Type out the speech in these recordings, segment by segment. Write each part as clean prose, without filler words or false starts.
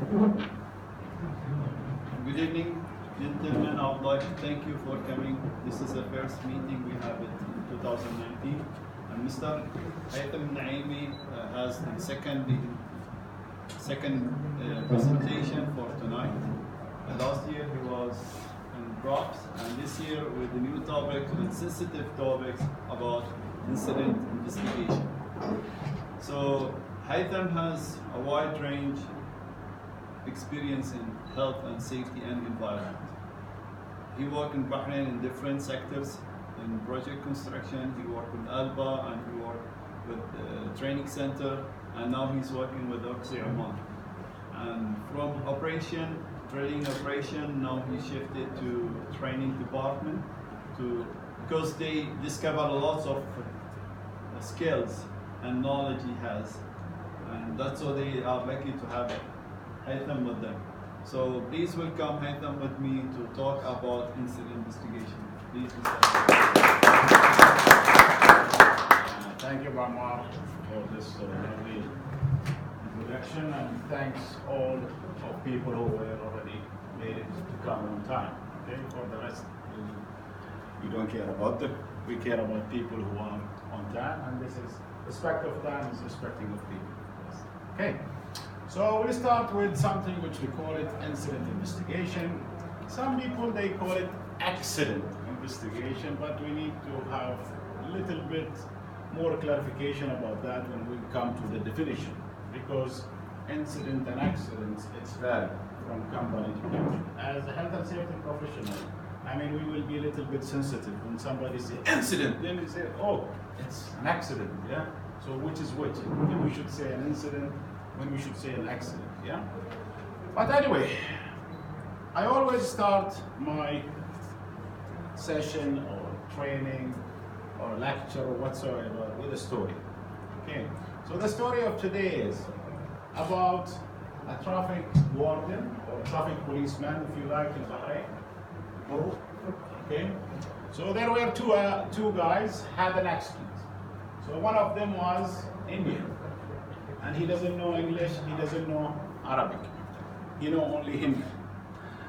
Good evening, gentlemen. I would like to thank you for coming. This is the first meeting we have in 2019. And Mr. Haitham Noaimi has the second presentation for tonight. Last year he was in props, and this year with the new topic, with sensitive topics about incident investigation. So Haitham has a wide range experience in health and safety and environment. He worked in Bahrain in different sectors, in project construction. He worked with Alba, and he worked with the training center, and now he's working with Oxy Oman. And from training operation, now he shifted to training department because they discover lots of skills and knowledge he has, and that's why they are lucky to have Haitham with them. So please welcome Haitham with me to talk about incident investigation. Please, Mr. Thank you, Bamar, for this lovely introduction, and thanks all of people who were already made it to come on time. Okay, for the rest, we don't care about them. We care about people who are on time, and this is respect of time is respecting of people. Yes. Okay. So we'll start with something which we call it incident investigation. Some people, they call it accident investigation, but we need to have a little bit more clarification about that when we come to the definition, because incident and accidents, it's vary from company to company. As a health and safety professional, I mean, we will be a little bit sensitive when somebody says incident, then we say, oh, it's an accident, yeah? So which is which? When we should say an incident, when we should say an accident, yeah? But anyway, I always start my session or training or lecture or whatsoever with a story, okay? So the story of today is about a traffic warden or traffic policeman, if you like, in Bahrain. Okay? So there were two guys had an accident. So one of them was Indian, and he doesn't know English, he doesn't know Arabic. He knows only Hindi.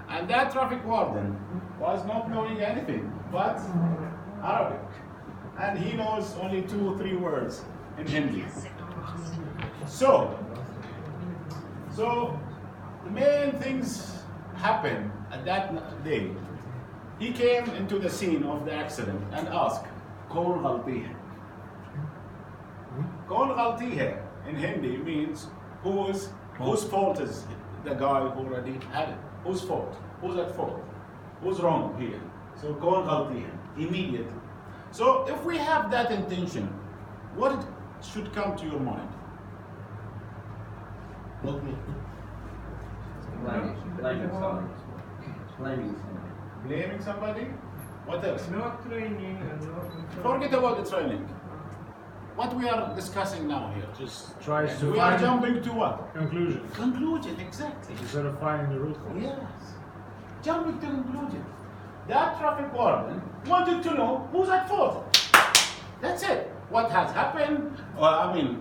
And that traffic warden was not knowing anything but Arabic. And he knows only 2 or 3 words in Hindi. So the main things happen at that day. He came into the scene of the accident and asked, "Kaun ghalti hai?" Kaun ghalti hai in Hindi means whose fault is the guy who already had it? Whose fault? Who's at fault? Who's wrong here? So kaun ghalti hai, immediately. So if we have that intention, what should come to your mind? Blaming somebody? What else? Not training and not... Forget about the training. What we are discussing now here, Just tries to we are find jumping to what? conclusion Conclusion, exactly. instead of finding the root cause. Yes. Jumping to conclusion. That traffic warden wanted to know who's at fault. That's it. What has happened?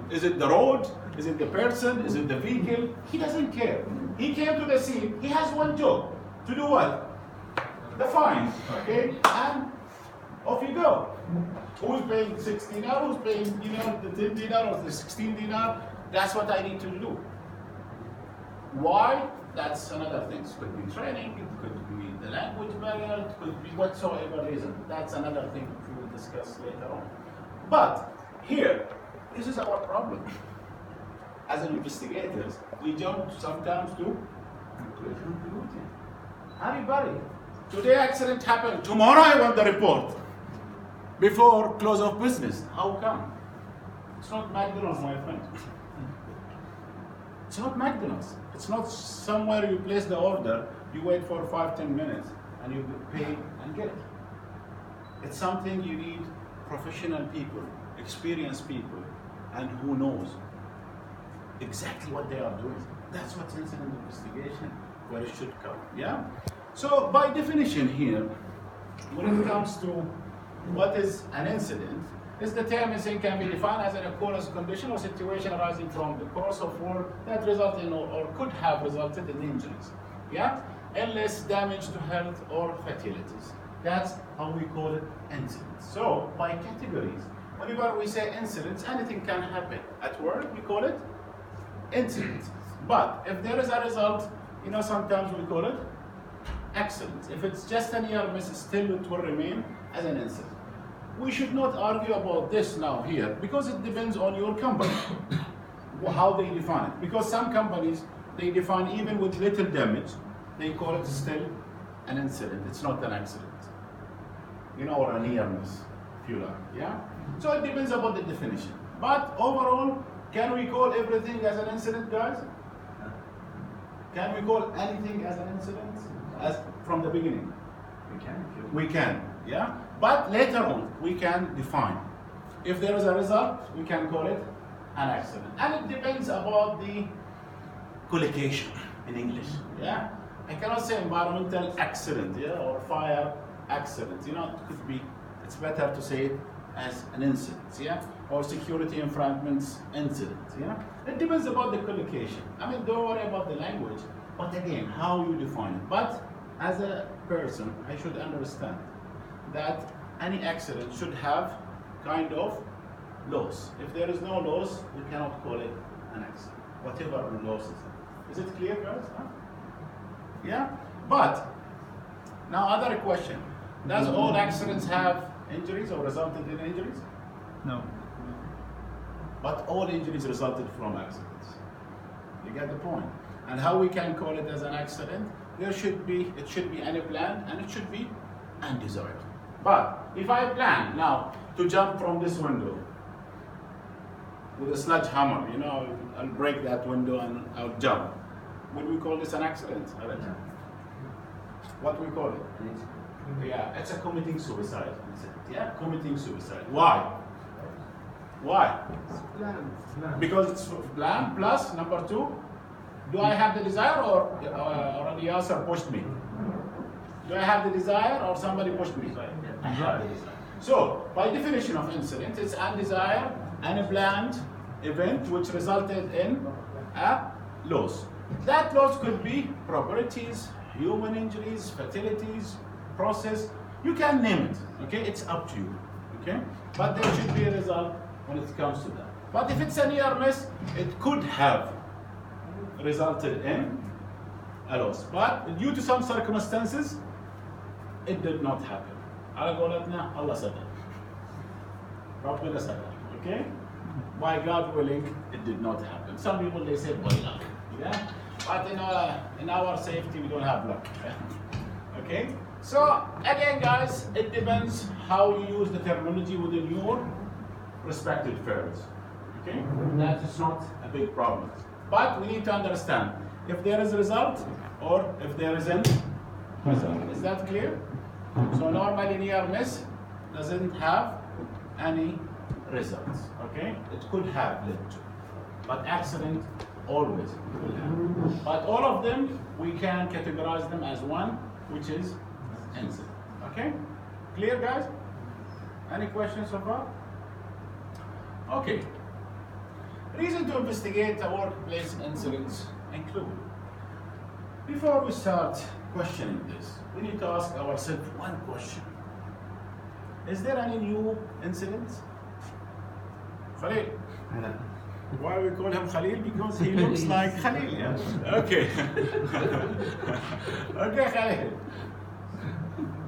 Is it the road? Is it the person? Is it the vehicle? He doesn't care. He came to the scene. He has one job. To do what? The fine. Okay? And off you go. Who's paying 16 dinar? Who's paying the 10 dinar or the 16 dinar? That's what I need to do. Why? That's another thing. It could be training, it could be the language barrier, it could be whatsoever reason. That's another thing we will discuss later on. But here, this is our problem. As investigators, we jump sometimes to conclusion. Everybody, today accident happened, tomorrow I want the report. Before close of business. How come? It's not McDonald's, my friend. It's not McDonald's. It's not somewhere you place the order, you wait for 5-10 minutes, and you pay and get it. It's something you need professional people, experienced people, and who knows exactly what they are doing. That's what's incident investigation, where it should come. Yeah? So by definition here, when it comes to what is an incident, Is the term instant can be defined as an occurrence condition or situation arising from the course of work that result in or could have resulted in injuries. Yeah? Illness, damage to health, or fatalities. That's how we call it incidents. So, by categories, whenever we say incidents, anything can happen. At work, we call it incidents. But if there is a result, sometimes we call it accident. If it's just a near miss, still it will remain as an incident. We should not argue about this now here because it depends on your company, how they define it. Because some companies, they define even with little damage, they call it still an incident. It's not an accident. Or a near miss, if you like. Yeah? So it depends upon the definition. But overall, can we call everything as an incident, guys? Can we call anything as an incident? As from the beginning? We can, yeah? But later on, we can define. If there is a result, we can call it an accident. And it depends about the collocation in English, yeah? I cannot say environmental accident, yeah, or fire accident. It could be, it's better to say it as an incident, yeah? Or security infringements incident, yeah? It depends about the collocation. Don't worry about the language, but again, how you define it. But as a person, I should understand that any accident should have kind of loss. If there is no loss, we cannot call it an accident, whatever the loss is. Is it clear, guys? Huh? Yeah? But, now other question. Does all accidents have injuries or resulted in injuries? No. But all injuries resulted from accidents. You get the point? And how we can call it as an accident? It should be unplanned and it should be undesired. But if I plan now to jump from this window with a sledgehammer, I'll break that window and I'll jump. Would we call this an accident? What we call it? Yeah, it's a committing suicide. Yeah, committing suicide. Why? Why? Because it's planned. Plus, number two, do I have the desire or the answer pushed me? Do I have the desire or somebody pushed me? I have the desire. So, by definition of incident, it's undesired, unplanned event which resulted in a loss. That loss could be properties, human injuries, fatalities, process. You can name it. Okay, it's up to you. Okay, but there should be a result when it comes to that. But if it's a near miss, it could have resulted in a loss. But due to some circumstances, it did not happen. Allah sadar. Okay? By God willing, it did not happen. Some people they say by luck. Yeah? But in our safety, we don't have luck. Okay? So again, guys, it depends how you use the terminology within your respective fields. Okay? That is not a big problem. But we need to understand if there is a result or if there isn't result. Is that clear? So normally near miss doesn't have any results. Okay? It could have led to. But accident always will have. But all of them, we can categorize them as one, which is incident. Okay? Clear, guys? Any questions so far? Okay. Reason to investigate a workplace incidents include. Before we start questioning this, we need to ask ourselves one question. Is there any new incidents? Khalil. Why we call him Khalil? Because he looks like Khalil, yeah? Okay. Okay, Khalil.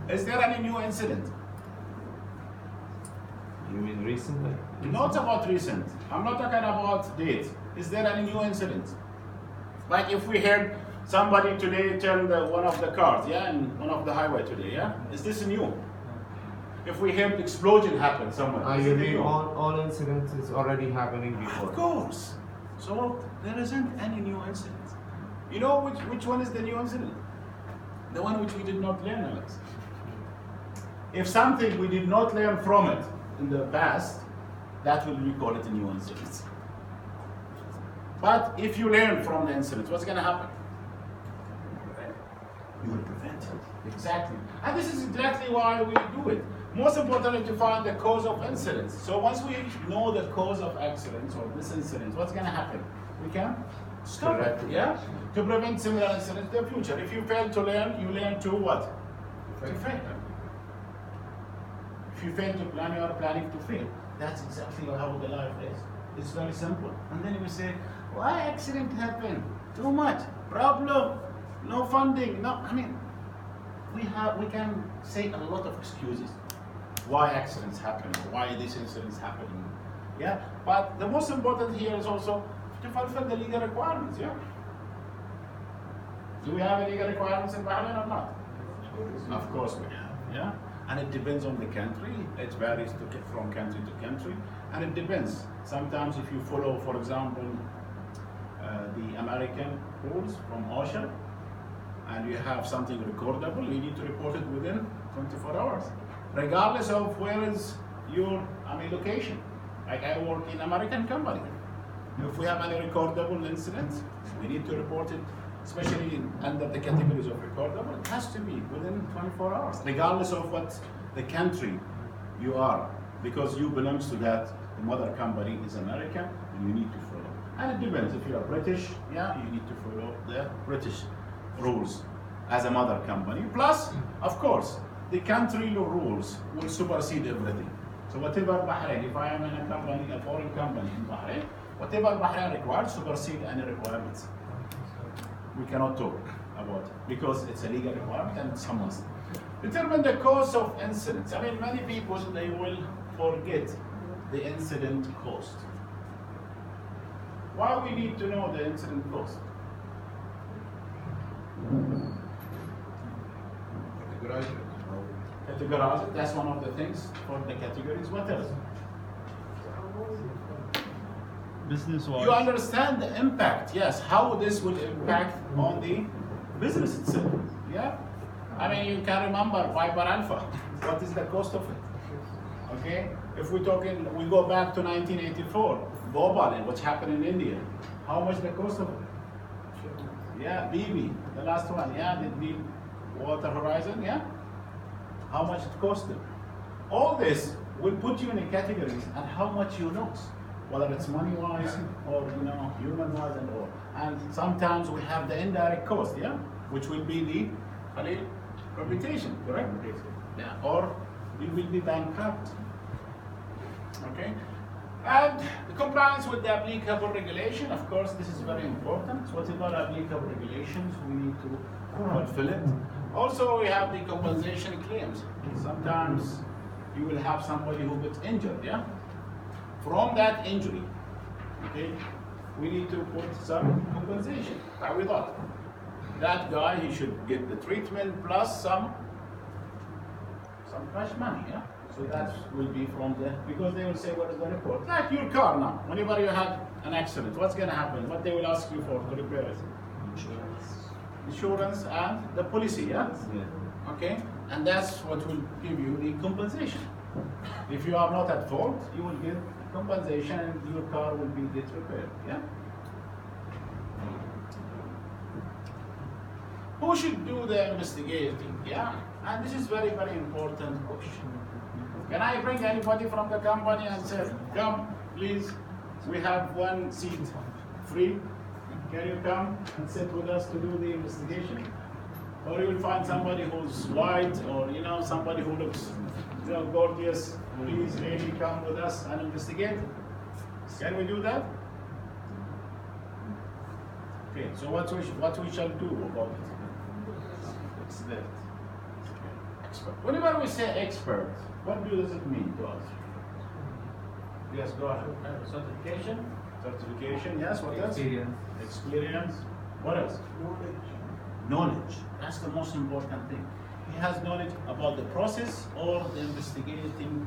Is there any new incident? You mean recently? Not about recent. I'm not talking about date. Is there any new incident? Like if we heard somebody today turned one of the cars, yeah, in one of the highway today, yeah? Is this new? If we heard explosion happen somewhere, is You it mean new? all incidents is already happening before? Of course. So there isn't any new incident. You know which one is the new incident? The one which we did not learn, Alex. If something we did not learn from it in the past, that will we call it a new incident. But if you learn from the incident, what's going to happen? you will prevent it. Exactly. And this is exactly why we do it. Most importantly, to find the cause of incidents. So once we know the cause of accidents or this incident, what's going to happen? We can stop it, yeah? To prevent similar incidents in the future. If you fail to learn, you learn to what? To fail. If you fail to plan, you are planning to fail. That's exactly how the life is. It's very simple. And then you say, why accident happen? Too much problem, no funding. No, I mean, we can say a lot of excuses why accidents happen, why these incidents happen. Yeah, but the most important here is also to fulfill the legal requirements. Yeah. Do we have legal requirements in Bahrain or not? Of course we have. Yeah. And it depends on the country. It varies from country to country, and it depends. Sometimes if you follow, for example, the American rules from OSHA, and you have something recordable, you need to report it within 24 hours, regardless of where is your location. Like I work in American company. If we have any recordable incidents, we need to report it, especially under the categories of recordable. It has to be within 24 hours, regardless of what the country you are, because you belongs to that. The mother company is American, and you need to follow. And it depends. If you are British, yeah, you need to follow the British rules as a mother company. Plus, of course, the country rules will supersede everything. So whatever Bahrain, if I am in a company, a foreign company in Bahrain, whatever Bahrain requires supersede any requirements. We cannot talk about it because it's a legal requirement and it's a must. Determine the cause of incidents. I mean, many people, they will forget the incident cost. Why we need to know the incident cost? Categorize it. That's one of the things for the categories. What else? Business-wise. You understand the impact, yes, how this will impact on the business itself. Yeah? I mean, you can remember Viper Alpha. What is the cost of it? Okay? If we're talking, we go back to 1984, Bhopal, and what's happened in India. How much the cost of it? Yeah, BB, the last one, yeah, the Water Horizon, yeah? How much it costed? All this will put you in the categories and how much you lose, whether it's money-wise or human-wise and all. And sometimes we have the indirect cost, yeah, which will be the reputation, correct? Yeah, or we will be bankrupt. Okay, and the compliance with the applicable regulation. Of course, this is very important. So whatever applicable regulations, we need to fulfill it. Also, we have the compensation claims. Sometimes you will have somebody who gets injured, yeah? From that injury, okay, we need to put some compensation. Now we thought that guy, he should get the treatment plus some cash money, yeah? So that will be from the, because they will say, what is the report? Like your car now, whenever you have an accident, what's gonna happen? What they will ask you for to repair it? Insurance and the policy, yeah? Okay, and that's what will give you the compensation. If you are not at fault, you will get compensation and your car will be get repaired, yeah? Who should do the investigating, yeah? And this is very, very important question. Can I bring anybody from the company and say, come, please, we have one seat free. Can you come and sit with us to do the investigation? Or you will find somebody who's white or somebody who looks gorgeous. Please, lady, come with us and investigate. Can we do that? Okay, so what we shall do about it? It's that. Expert. Whenever we say expert, what does it mean to us? Yes, go ahead. Certification. Certification, yes, what else? Experience. Experience. What else? Knowledge. That's the most important thing. He has knowledge about the process or the investigating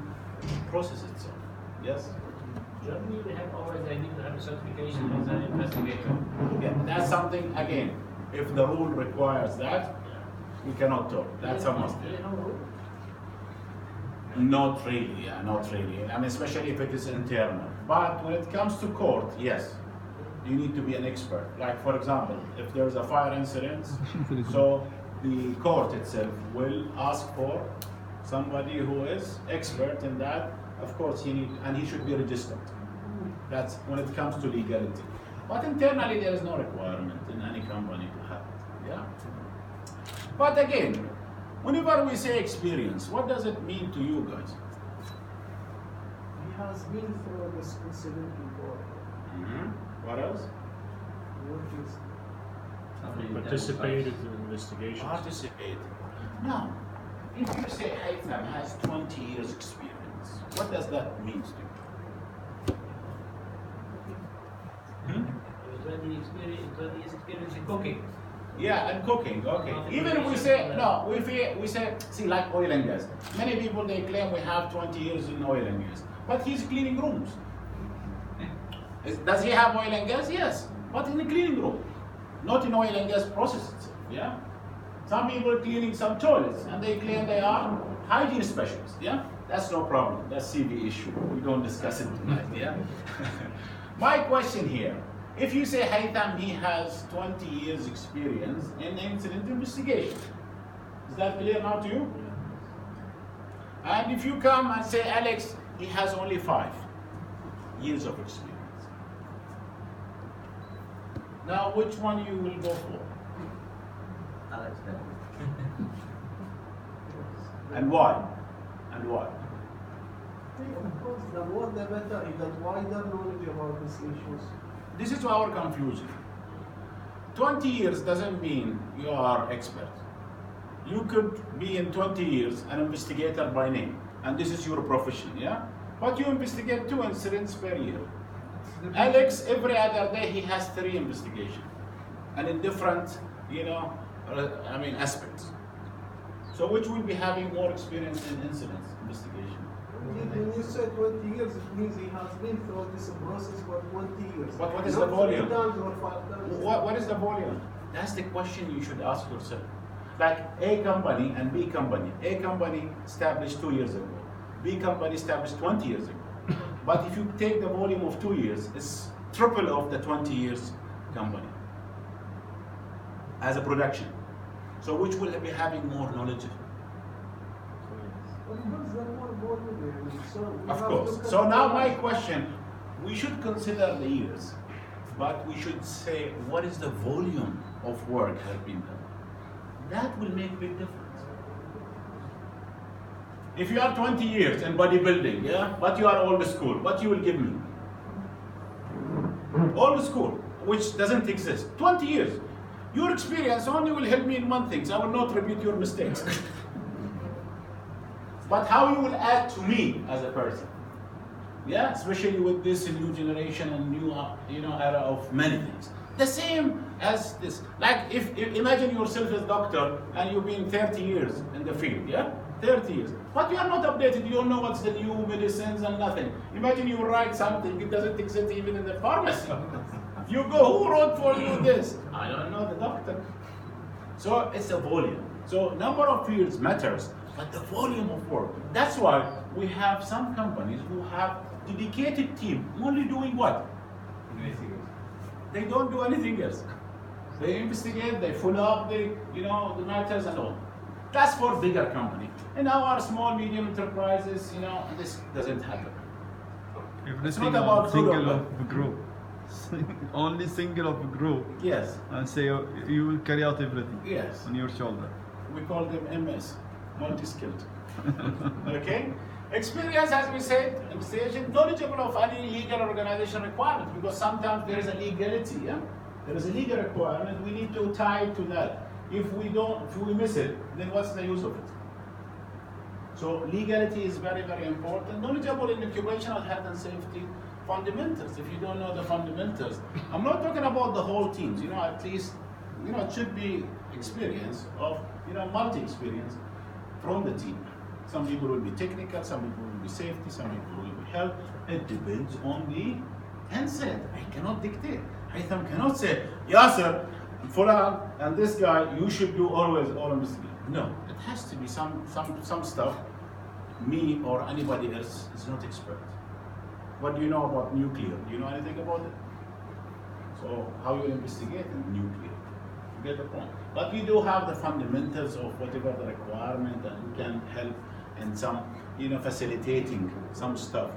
process itself. Yes? Germany, they have always, I need to have a certification as an investigator. Yeah, that's something, again, if the rule requires that, we cannot talk. That's a must. Do you know who? Not really, yeah, not really. I mean, especially if it is internal. But when it comes to court, yes, you need to be an expert. Like, for example, if there's a fire incident, so the court itself will ask for somebody who is expert in that. Of course, he should be registered. That's when it comes to legality. But internally, there is no requirement in any company to have it. Yeah. But again, whenever we say experience, what does it mean to you guys? He has been through this incident before. What else? What is Participated in investigations. Participate. Now, if you say Haitham has 20 years experience, what does that mean to you? 20 years experience in cooking. Yeah, and cooking, okay. Even if we say, no, we say, see, like oil and gas. Many people, they claim we have 20 years in oil and gas. But he's cleaning rooms. Does he have oil and gas? Yes, but in the cleaning room. Not in oil and gas process itself, yeah? Some people are cleaning some toilets and they claim they are hygiene specialists, yeah? That's no problem, that's CV issue. We don't discuss it tonight, yeah? My question here, if you say Haitham, he has 20 years experience in incident investigation, is that clear now to you? And if you come and say Alex, he has only 5 years of experience. Now, which one you will go for? Alex, And why? And why? of course, the more the better, you got wider knowledge about these issues. This is our confusion. 20 years doesn't mean you are expert. You could be in 20 years an investigator by name, and this is your profession, yeah? But you investigate 2 incidents per year. Alex, every other day, he has 3 investigations, and in different, aspects. So which will be having more experience in incidents investigation? When you say 20 years, it means he has been through this process for 20 years. But what is Not the volume? 3 times or 5 times. What is the volume? That's the question you should ask yourself. Like A company and B company. A company established 2 years ago. B company established 20 years ago. But if you take the volume of 2 years, it's triple of the 20 years company as a production. So which will be having more knowledge? Of course, there are more volume. So we Of have course. looked So at now the- my question, we should consider the years, but we should say what is the volume of work has been done. That will make big difference. If you are 20 years in bodybuilding, yeah, but you are old school, what you will give me? Old school, which doesn't exist. 20 years. Your experience only will help me in one thing. I will not repeat your mistakes. But how you will add to me as a person? Yeah, especially with this new generation and new era of many things. The same as this. Like if imagine yourself as a doctor and you've been 30 years in the field, yeah? 30 years. But you are not updated, you don't know what's the new medicines and nothing. Imagine you write something, it doesn't exist even in the pharmacy. You go, who wrote for you this? I don't know, the doctor. So it's a volume. So number of fields matters, but the volume of work. That's why we have some companies who have dedicated team only doing what? They don't do anything else. They investigate, they follow up the matters and all. That's for bigger company. In our small, medium enterprises, this doesn't happen. Everything not about on single good or of a group. Only single of a group. Yes, And say you will carry out everything yes. on your shoulder. We call them MS, multi-skilled. Okay? Experience, as we said, investigation, knowledgeable of any legal organization requirement, because sometimes there is a legality, yeah? There is a legal requirement, we need to tie it to that. If we miss it, then what's the use of it? So legality is very, very important. Knowledgeable in occupational health and safety fundamentals. If you don't know the fundamentals, I'm not talking about the whole teams, at least, it should be experience of, multi-experience from the team. Some people will be technical, some people will be safety, some people will be health. It depends on the incident. I cannot dictate. Haitham cannot say, Yasser, Fulan, and this guy, you should do always all investigation. No, it has to be some stuff me or anybody else is not expert. What do you know about nuclear? Do you know anything about it? So how you investigate in nuclear? get the point. But we do have the fundamentals of whatever the requirement, and we can help in some, facilitating some stuff.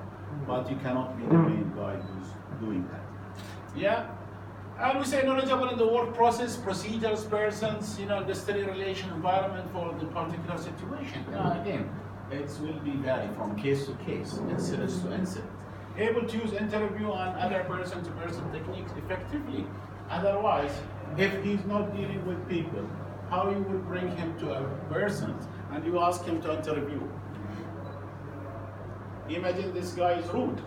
But you cannot be the main guy who's doing that. Yeah? And we say knowledgeable in the work process, procedures, persons, industry relation, environment for the particular situation. Again, it will be vary from case to case, incident to incident. Able to use interview and other person-to-person techniques effectively. Otherwise, if he's not dealing with people, how you would bring him to a person and you ask him to interview? Imagine this guy is rude.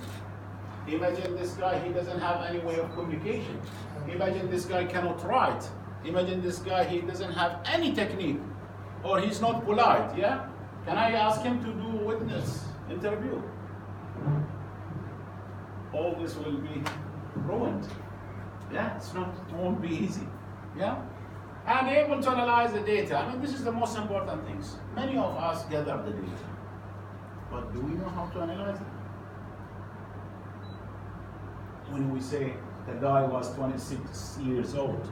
Imagine this guy, he doesn't have any way of communication. Imagine this guy cannot write. Imagine this guy, he doesn't have any technique. Or he's not polite, yeah? Can I ask him to do witness interview? All this will be ruined. Yeah, it won't be easy. Yeah? And able to analyze the data. I mean, this is the most important things. Many of us gather the data. But do we know how to analyze it? When we say the guy was 26 years old,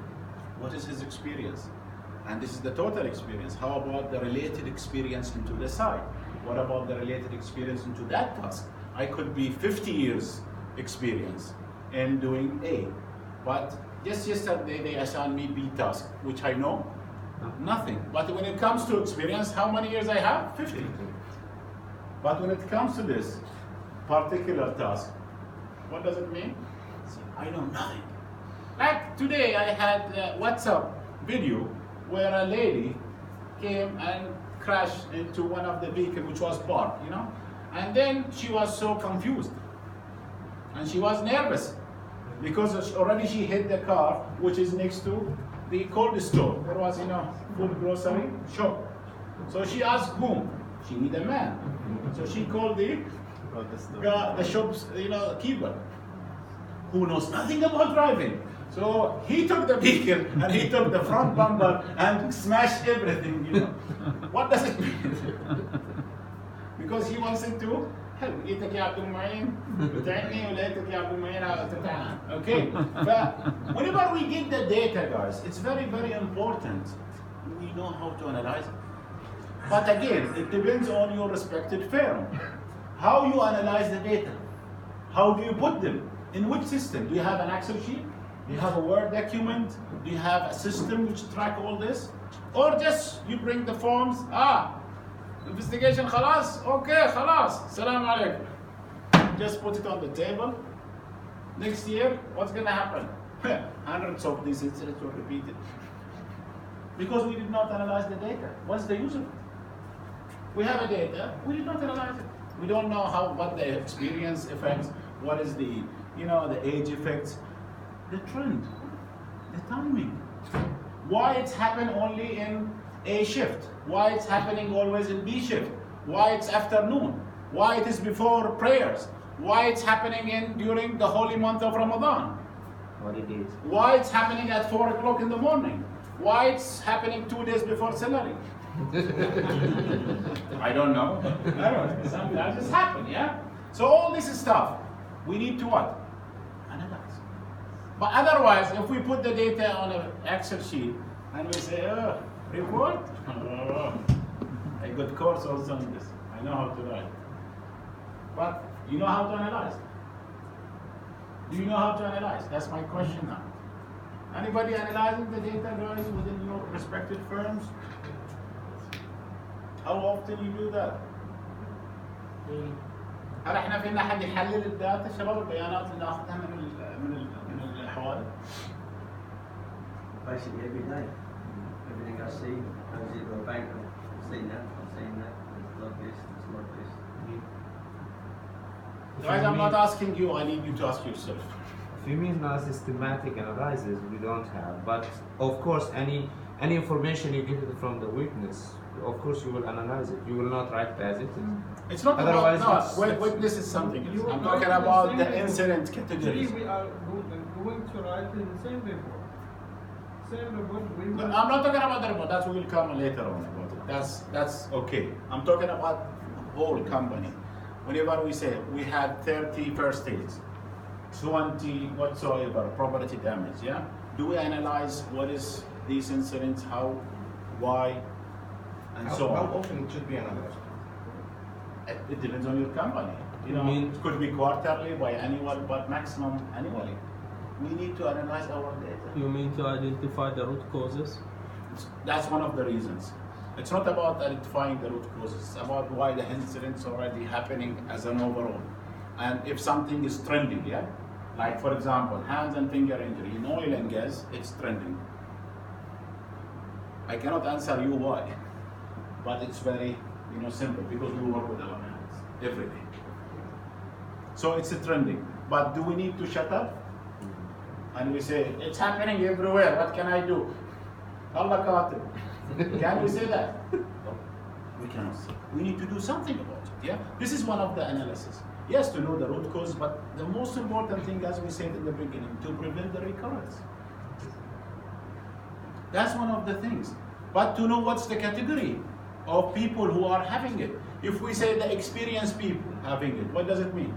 what is his experience? And this is the total experience. How about the related experience into the site? What about the related experience into that task? I could be 50 years experience in doing A, but just yesterday they assigned me B task, which I know nothing. But when it comes to experience, how many years I have? 50. But when it comes to this particular task, what does it mean? I know nothing. Like today I had a WhatsApp video where a lady came and crashed into one of the vehicles which was parked, and then she was so confused. And she was nervous because already she hit the car which is next to the cold store. There was, food grocery shop. So she asked whom? She need a man. So she called the shop's, keeper, who knows nothing about driving. So he took the vehicle and he took the front bumper and smashed everything, What does it mean? Because he wants it to help. جيتك يا عبد المعين بتعني ولقيتك يا عبد المعين تتعب. Okay. But whenever we get the data, guys, it's very, very important. We know how to analyze it. But again, it depends on your respected firm. How you analyze the data? How do you put them? In which system? Do you have an Excel sheet? Do you have a Word document? Do you have a system which track all this? Or just you bring the forms, investigation خلاص, okay, خلاص, salam alaikum. Just put it on the table. Next year, what's gonna happen? Hundreds of these incidents were repeated. Because we did not analyze the data. What's the use of it? We have a data, we did not analyze it. We don't know what the experience effects, what is the, the age effects, the trend, the timing. Why it's happened only in A shift? Why it's happening always in B shift? Why it's afternoon? Why it is before prayers? Why it's happening during the holy month of Ramadan? Holidays. Why it's happening at 4 o'clock in the morning? Why it's happening 2 days before salary? I don't know. Sometimes it's happened, yeah? So all this stuff, we need to what? Analyze. But otherwise, if we put the data on an Excel sheet and we say, report? I got course also on this. I know how to write. But you know how to analyze? Do you know how to analyze? That's my question now. Anybody analyzing the data, guys, within your respective firms? How often you do that? هل احنا فينا حد يحلل الداتا شباب البيانات اللي ناخذها من الحوالي؟ Basically every day. Everything I see, I visit the bank, I've seen that, it's like this, it's like this. Guys, I'm not asking you, I need you to ask yourself. If you mean systematic analysis, we don't have. But of course, any information you get from the witness, of course you will analyze it. You will not write as it is. It's not Otherwise, about, no, witness is something else. I'm talking about the incident categories. We are going to write in the same report. Same report. No, I'm not talking about the report, that will come later on about it. That's okay. I'm talking about whole company. Whenever we say we had 30 first aids, 20 whatsoever, property damage, yeah? Do we analyze what is these incidents, how, why, and so How on. often it should be analyzed? It depends on your company. You know, it could be quarterly, biannual, but maximum annually. We need to analyze our data. You mean to identify the root causes? That's one of the reasons. It's not about identifying the root causes. It's about why the incident's already happening as an overall. And if something is trending, yeah? Like for example, hands and finger injury in oil and gas, it's trending. I cannot answer you why, but it's very, simple because we work with our hands every day. So it's a trending. But do we need to shut up? And we say, it's happening everywhere, what can I do? Allah Qatil. Can we say that? No, we cannot say. We need to do something about it, yeah? This is one of the analysis. Yes, to know the root cause, but the most important thing, as we said in the beginning, to prevent the recurrence. That's one of the things. But to know what's the category of people who are having it. If we say the experienced people having it, what does it mean?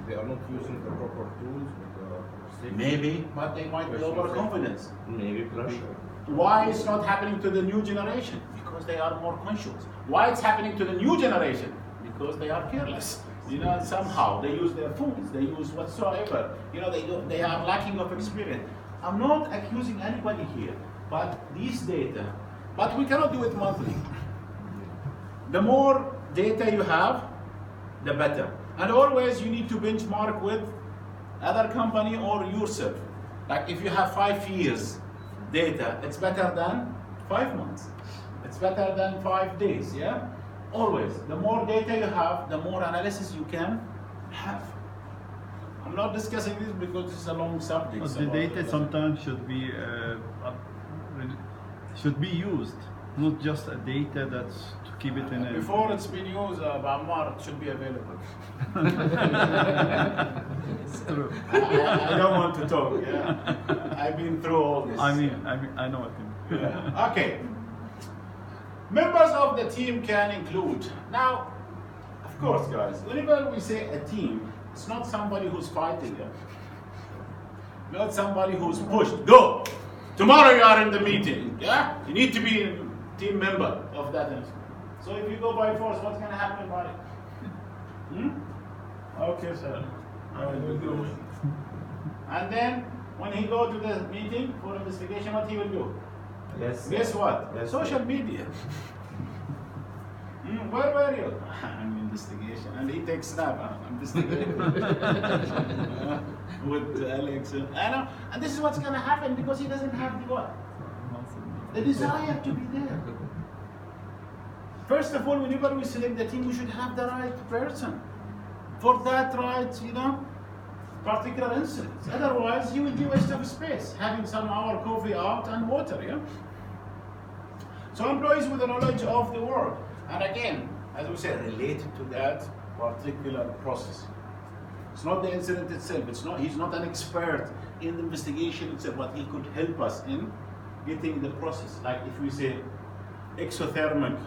They are not using the proper tools. Maybe, but they might be overconfidence. Maybe pressure. Why it's not happening to the new generation? Because they are more conscious. Why it's happening to the new generation? Because they are careless. Somehow they use their phones, they use whatsoever. They are lacking of experience. I'm not accusing anybody here, but these data, but we cannot do it monthly. The more data you have, the better. And always you need to benchmark with other company or yourself. Like if you have 5 years data, it's better than 5 months. It's better than 5 days, yeah? Always. The more data you have, the more analysis you can have. I'm not discussing this because this is a long subject. But the data sometimes should be used, not just a data that's to keep it in a... Before it's been used, Ammar, it should be available. It's true. I don't want to talk, yeah? I've been through all this. I know what you mean. Yeah. Okay. Members of the team can include. Now, of course, guys, whenever we say a team, it's not somebody who's fighting, not somebody who's pushed. Go! Tomorrow you are in the meeting, yeah? You need to be a team member of that. So if you go by force, what's going to happen about it? Okay, sir. I will do it. And then, when he go to the meeting for investigation, what he will do? Yes. Guess what? Yes, Social media. Where were you? I'm investigation. And he takes snap. I'm investigating. With Alex. I know. And this is what's going to happen because he doesn't have the what? The desire to be there. First of all, whenever we select the team, we should have the right person. For that right, particular incidents. Otherwise, you will be waste of space, having some hour coffee out and water, yeah? So employees with the knowledge of the work. And again, as we said, related to that particular process. It's not the incident itself. He's not an expert in the investigation itself, but he could help us in getting the process. Like if we say exothermic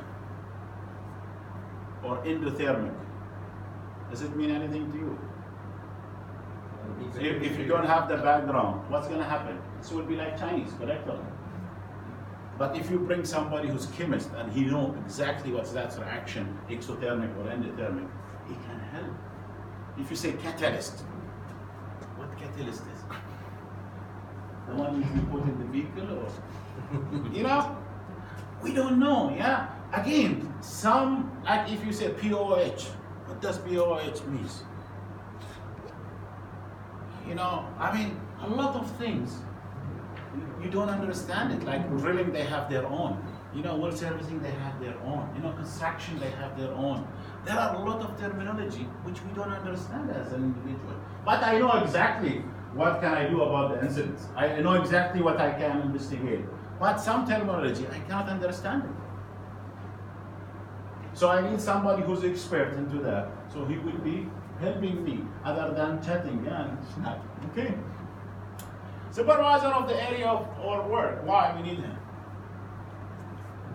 or endothermic, does it mean anything to you? If you don't have the background, what's going to happen? It will be like Chinese, correct? But if you bring somebody who's chemist and he knows exactly what's that reaction, exothermic or endothermic, he can help. If you say catalyst, what catalyst is? The one you put in the vehicle or? We don't know, yeah? Again, like if you say POH, what does POH mean? A lot of things, you don't understand it. Like drilling, they have their own. Well servicing, they have their own. Construction, they have their own. There are a lot of terminology which we don't understand as an individual. But I know exactly what can I do about the incidents. I know exactly what I can investigate. But some terminology, I cannot understand it. So I need somebody who's expert into that. So he will be helping me other than chatting and snap. Okay? Supervisor of the area of our work. Why we need him?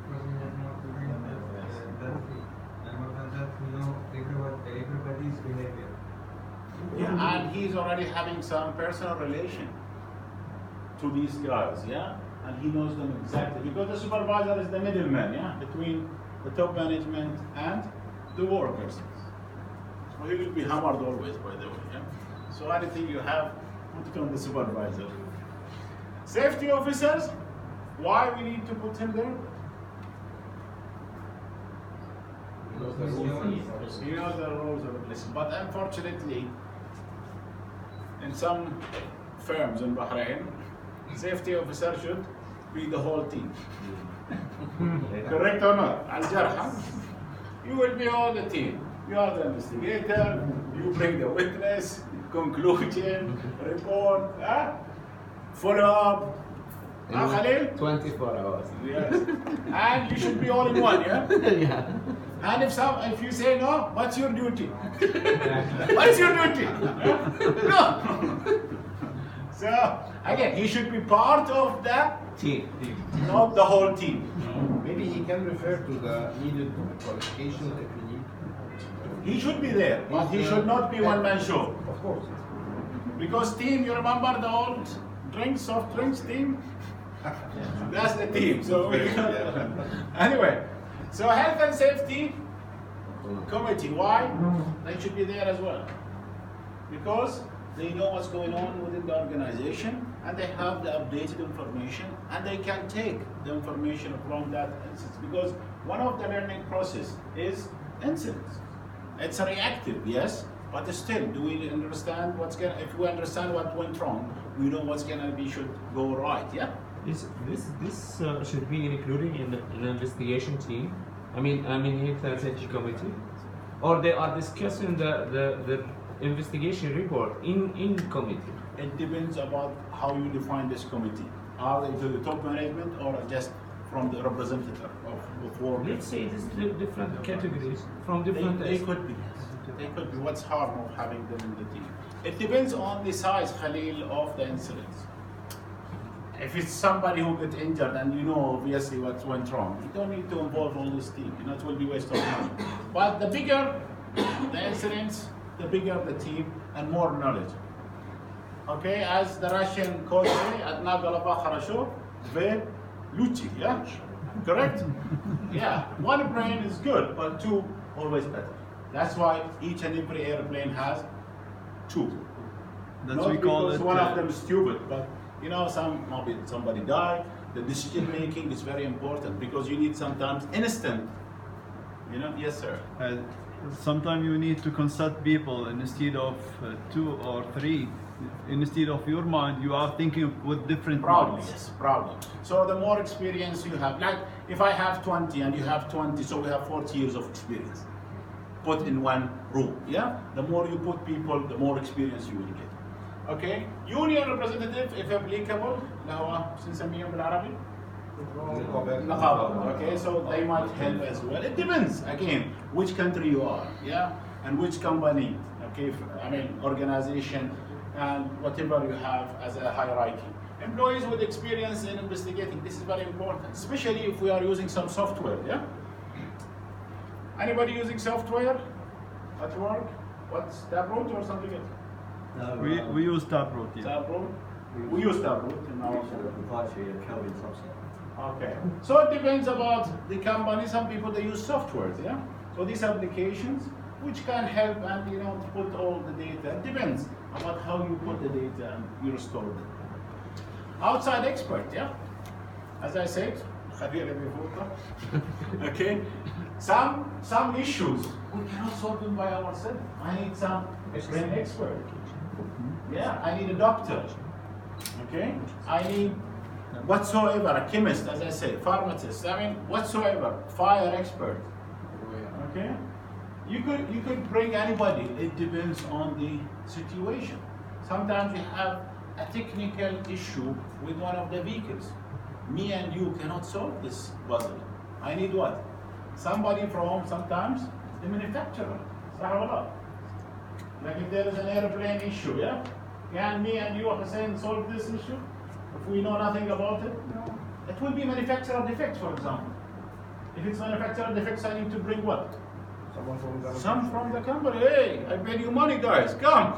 Because we are not doing that. And more than that, we know everybody's behavior. Yeah, and he's already having some personal relation. to these guys, yeah? And he knows them exactly, because the supervisor is the middleman, yeah, between the top management and the workers. So he will be hammered always, by the way, yeah? So anything you have, put it on the supervisor. Safety officers, why we need to put him there? He knows the rules of the place. But unfortunately, in some firms in Bahrain, safety officer should be the whole team. Correct or not? Al-Jarha. You will be all the team. You are the investigator, you bring the witness, conclusion, report, follow up. Khalil? 24 hours. Yes. And you should be all in one, yeah? Yeah. And if you say no, what's your duty? What's your duty? No. So again, he should be part of the Team. not the whole team. Maybe he can refer to the needed qualification if we need. He should be there, but he should not be one-man show. Of course. Because team, you remember the old soft drinks team? That's the team. So anyway, so health and safety committee. Why? They should be there as well. Because they know what's going on within the organization and they have the updated information and they can take the information from that instance. Because one of the learning process is incidents. It's reactive, yes, but still, do we understand if we understand what went wrong, we know what's gonna be should go right, yeah? This should be included in the investigation team. I mean, health and safety committee, or they are discussing the investigation report in committee. It depends about how you define this committee. Are they to the top management or just from the representative of workers? Let's say it is different categories from different. They could be. They could be. What's harm of having them in the team? It depends on the size, Khalil, of the incidents. If it's somebody who got injured and you know obviously what went wrong, you don't need to involve all this team. You know, it will be waste of money. But the bigger the incidents, the bigger the team and more knowledge. Okay, as the Russian coach say, "Adna galaba kharasho, dve luchi." Yeah, correct. Yeah, one brain is good, but two always better. That's why each and every airplane has two. That's Not we call because it. one of them is stupid, but you know, maybe somebody died. The decision making is very important because you need sometimes instant. You know, yes, sir. Sometimes you need to consult people instead of 2 or 3. Instead of your mind, you are thinking with different Problem, minds. yes, problem. So the more experience you have, like if I have 20 and you have 20, so we have 40 years of experience put in one room. Yeah, the more you put people, the more experience you will get. Okay, union representative, if applicable, اللي هو سنسميهم بالعربي. Okay, so they might help as well. It depends again which country you are, yeah, and which company. Okay, I mean organization and whatever you have as a hierarchy. Employees with experience in investigating. This is very important, especially if we are using some software. Yeah. Anybody using software at work? What's Taproot or something else? We use Taproot. Yeah. Taproot. We use Taproot in our. Proprietary Kelvin subset. Okay, so it depends about the company. Some people they use softwares, yeah. So these applications which can help and to put all the data. It depends about how you put the data and you restore it. Outside expert, yeah. As I said, okay. Some issues we cannot solve them by ourselves. I need some brain expert. Yeah, I need a doctor. Okay, I need whatsoever, a chemist, as I say, pharmacist, I mean, whatsoever, fire expert. Okay? You could bring anybody, it depends on the situation. Sometimes you have a technical issue with one of the vehicles. Me and you cannot solve this puzzle. I need what? Somebody from, sometimes, the manufacturer. Like if there is an airplane issue, yeah? Can me and you, Hussein, solve this issue? If we know nothing about it? No. It will be manufacturer defect, for example. If it's manufacturer defects, I need to bring what? Some from the company. Hey, I paid you money, guys. Come.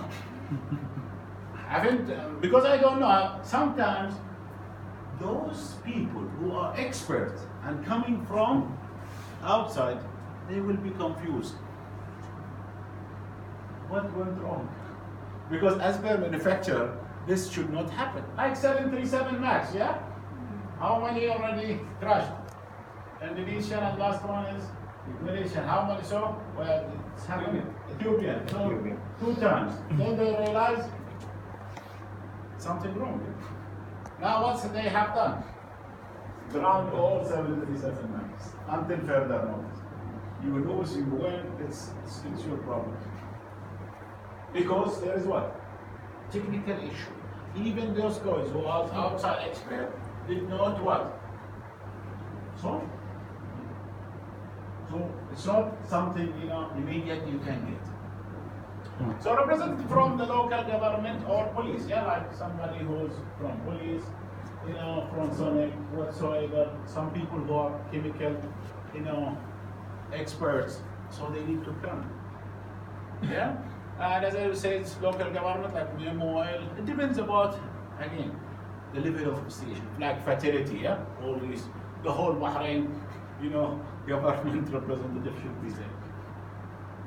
Because I don't know. Sometimes those people who are experts and coming from outside, they will be confused. What went wrong? Because as per manufacturer, this should not happen. Like 737 MAX, yeah? How many already crashed? Indonesian, and last one is Malaysian. How many so? Well, it's happening. Ethiopian. So 2 times. Then they realize something wrong. Now what they have done? Ground all 737 MAX until further notice. You lose, you win, it's your problem. Because there is what? Technical issue. Even those guys who are outside expert did not what? So it's not something immediate you can get. So representative from the local government or police, yeah, like somebody who's from police, from Sonic, whatsoever. Some people who are chemical, experts, so they need to come. Yeah. And as I said, it's local government like oil. It depends about, again, the level of investigation. Like fatality, yeah? All these, the whole Bahrain, government representative should be there.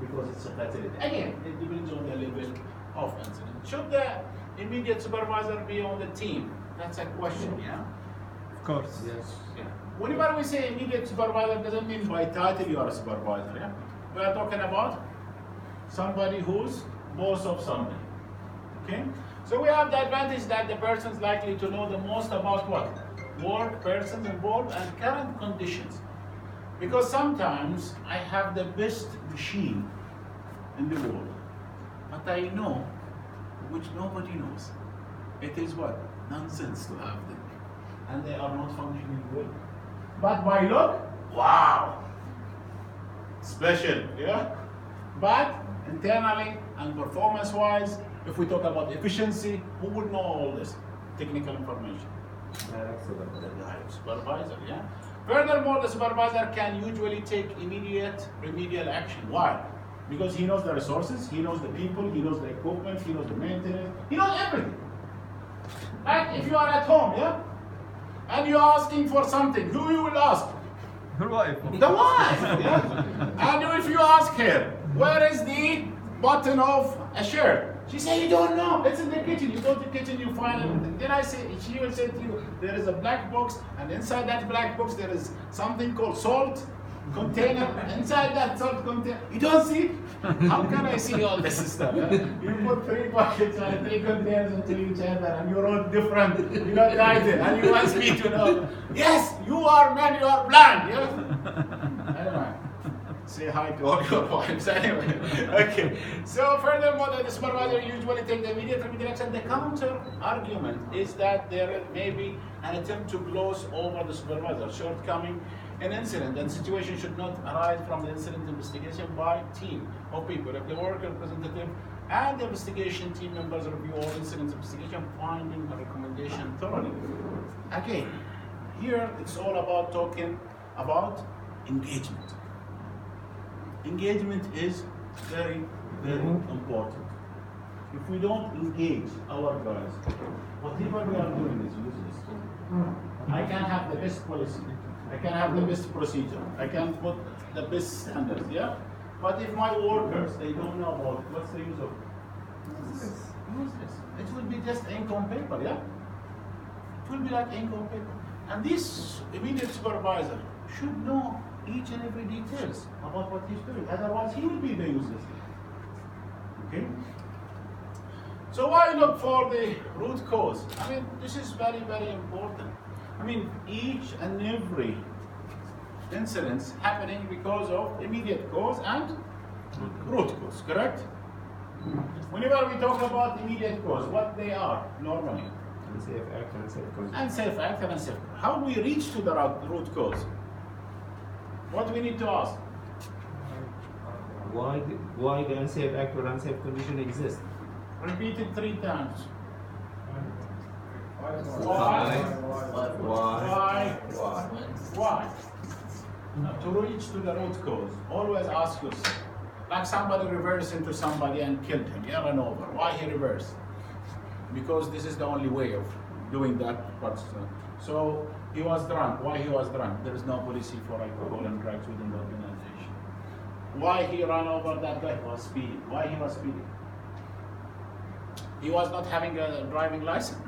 Because it's a fatality. Again, it depends on the level of incident. Should the immediate supervisor be on the team? That's a question, yeah? Of course. Yes. Yeah. Whenever we say immediate supervisor, doesn't mean by title you are a supervisor, yeah? We are talking about somebody who's boss of somebody. Okay? So we have the advantage that the person is likely to know the most about what? Work, persons involved, and current conditions. Because sometimes I have the best machine in the world, but I know, which nobody knows. It is what? Nonsense to have them. And they are not functioning well. But by luck, wow! Special, yeah? But internally and performance-wise, if we talk about efficiency, who would know all this technical information? The supervisor, yeah? Furthermore, the supervisor can usually take immediate remedial action. Why? Because he knows the resources, he knows the people, he knows the equipment, he knows the maintenance, he knows everything. Like if you are at home, yeah? And you're asking for something, who you will ask? The wife. The wife, yeah? And if you ask her, where is the button of a shirt? She said, you don't know, it's in the kitchen. You go to the kitchen, you find it. Then she will say to you, there is a black box, and inside that black box there is something called salt container. Inside that salt container, you don't see? How can I see all this stuff? You put 3 buckets and 3 containers into each other, and you wrote different, guided, and you ask me to know. Yes, you are man, you are blind. Yeah? Anyway. Say hi to all your wives anyway. Okay. So furthermore, the supervisor usually take the immediate remedial action. The counter argument is that there may be an attempt to gloss over the supervisor shortcoming an incident, and situation should not arise from the incident investigation by team of people. If the work representative and the investigation team members review all incident investigation finding a recommendation thoroughly. Again, here it's all about talking about engagement. Engagement is very, very important. If we don't engage our guys, whatever we are doing is useless. I can have the best policy, I can have the best procedure, I can put the best standards, yeah? But if my workers, they don't know about it, what's the use of it? Useless. It will be just ink on paper, yeah? It will be like ink on paper. And this immediate supervisor should know each and every details about what he's doing. Otherwise, he will be the useless. Okay? So why look for the root cause? I mean, this is very, very important. I mean, each and every incident is happening because of immediate cause and root cause, correct? Whenever we talk about immediate cause, what they are normally? Unsafe act and unsafe condition. Unsafe act and unsafe. How do we reach to the root cause? What do we need to ask? Why the unsafe act or unsafe condition exists? Repeat it 3 times. Why? Now, to reach to the root cause, always ask yourself. Like somebody reversed into somebody and killed him, run over. Why he reversed? Because this is the only way of doing that part. So he was drunk. Why he was drunk? There is no policy for alcohol and drugs within the organization. Why he ran over that guy? He was speeding. Why he was speeding? He was not having a driving license.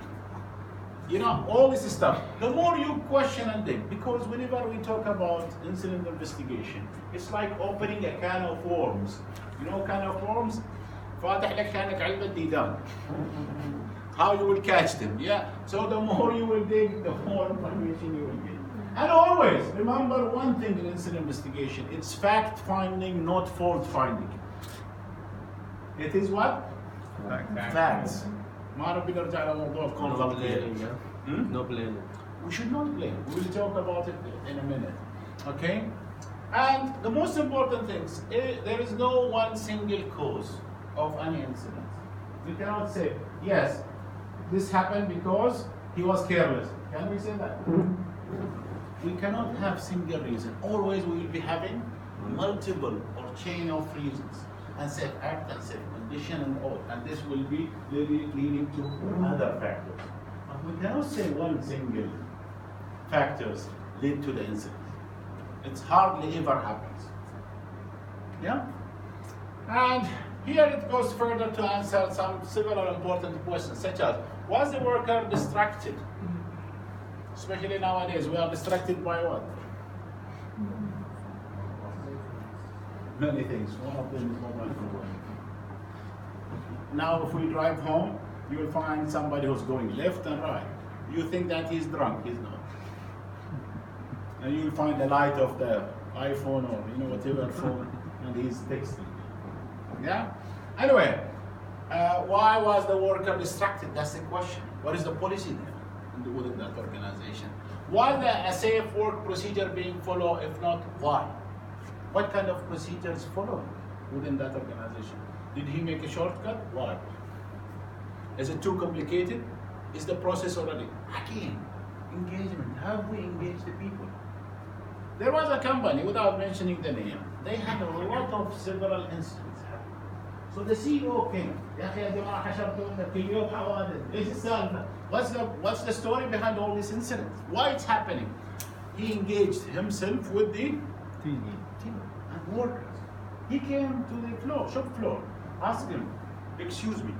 You know, all this stuff. The more you question and dig, because whenever we talk about incident investigation, it's like opening a can of worms. You know, can of worms? فاتح لك كأنك علبة ديدان. How you will catch them, yeah? So the more you will dig, the more information you will get. And always remember one thing in incident investigation: it's fact finding, not fault finding. It is what? Facts. ما ربي نرجع لموضوع No blaming, yeah? Hmm? No blaming. We should not blame. We will talk about it in a minute. Okay? And the most important things, there is no one single cause of any incident. You cannot say, yes, this happened because he was careless. Can we say that? We cannot have single reason. Always we will be having multiple or chain of reasons. And safe act and safe condition and all. And this will be leading to other factors. But we cannot say one single factors lead to the incident. It's hardly ever happens. Yeah? And here it goes further to answer some several important questions, such as, was the worker distracted? Especially nowadays, we are distracted by what? Many things. One of them is mobile phone. Now, if we drive home, you will find somebody who's going left and right. You think that he's drunk, he's not. And you'll find the light of the iPhone or whatever phone, and he's texting. Yeah? Anyway, why was the worker distracted? That's the question. What is the policy there within that organization? Was a safe work procedure being followed? If not, why? What kind of procedures followed within that organization? Did he make a shortcut? Why? Is it too complicated? Is the process already? Again, engagement. Have we engaged the people? There was a company, without mentioning the name, they had a lot of several incidents happen. So the CEO came. What's the story behind all these incidents? Why it's happening? He engaged himself with the team and workers. He came to the shop floor, asked him, excuse me.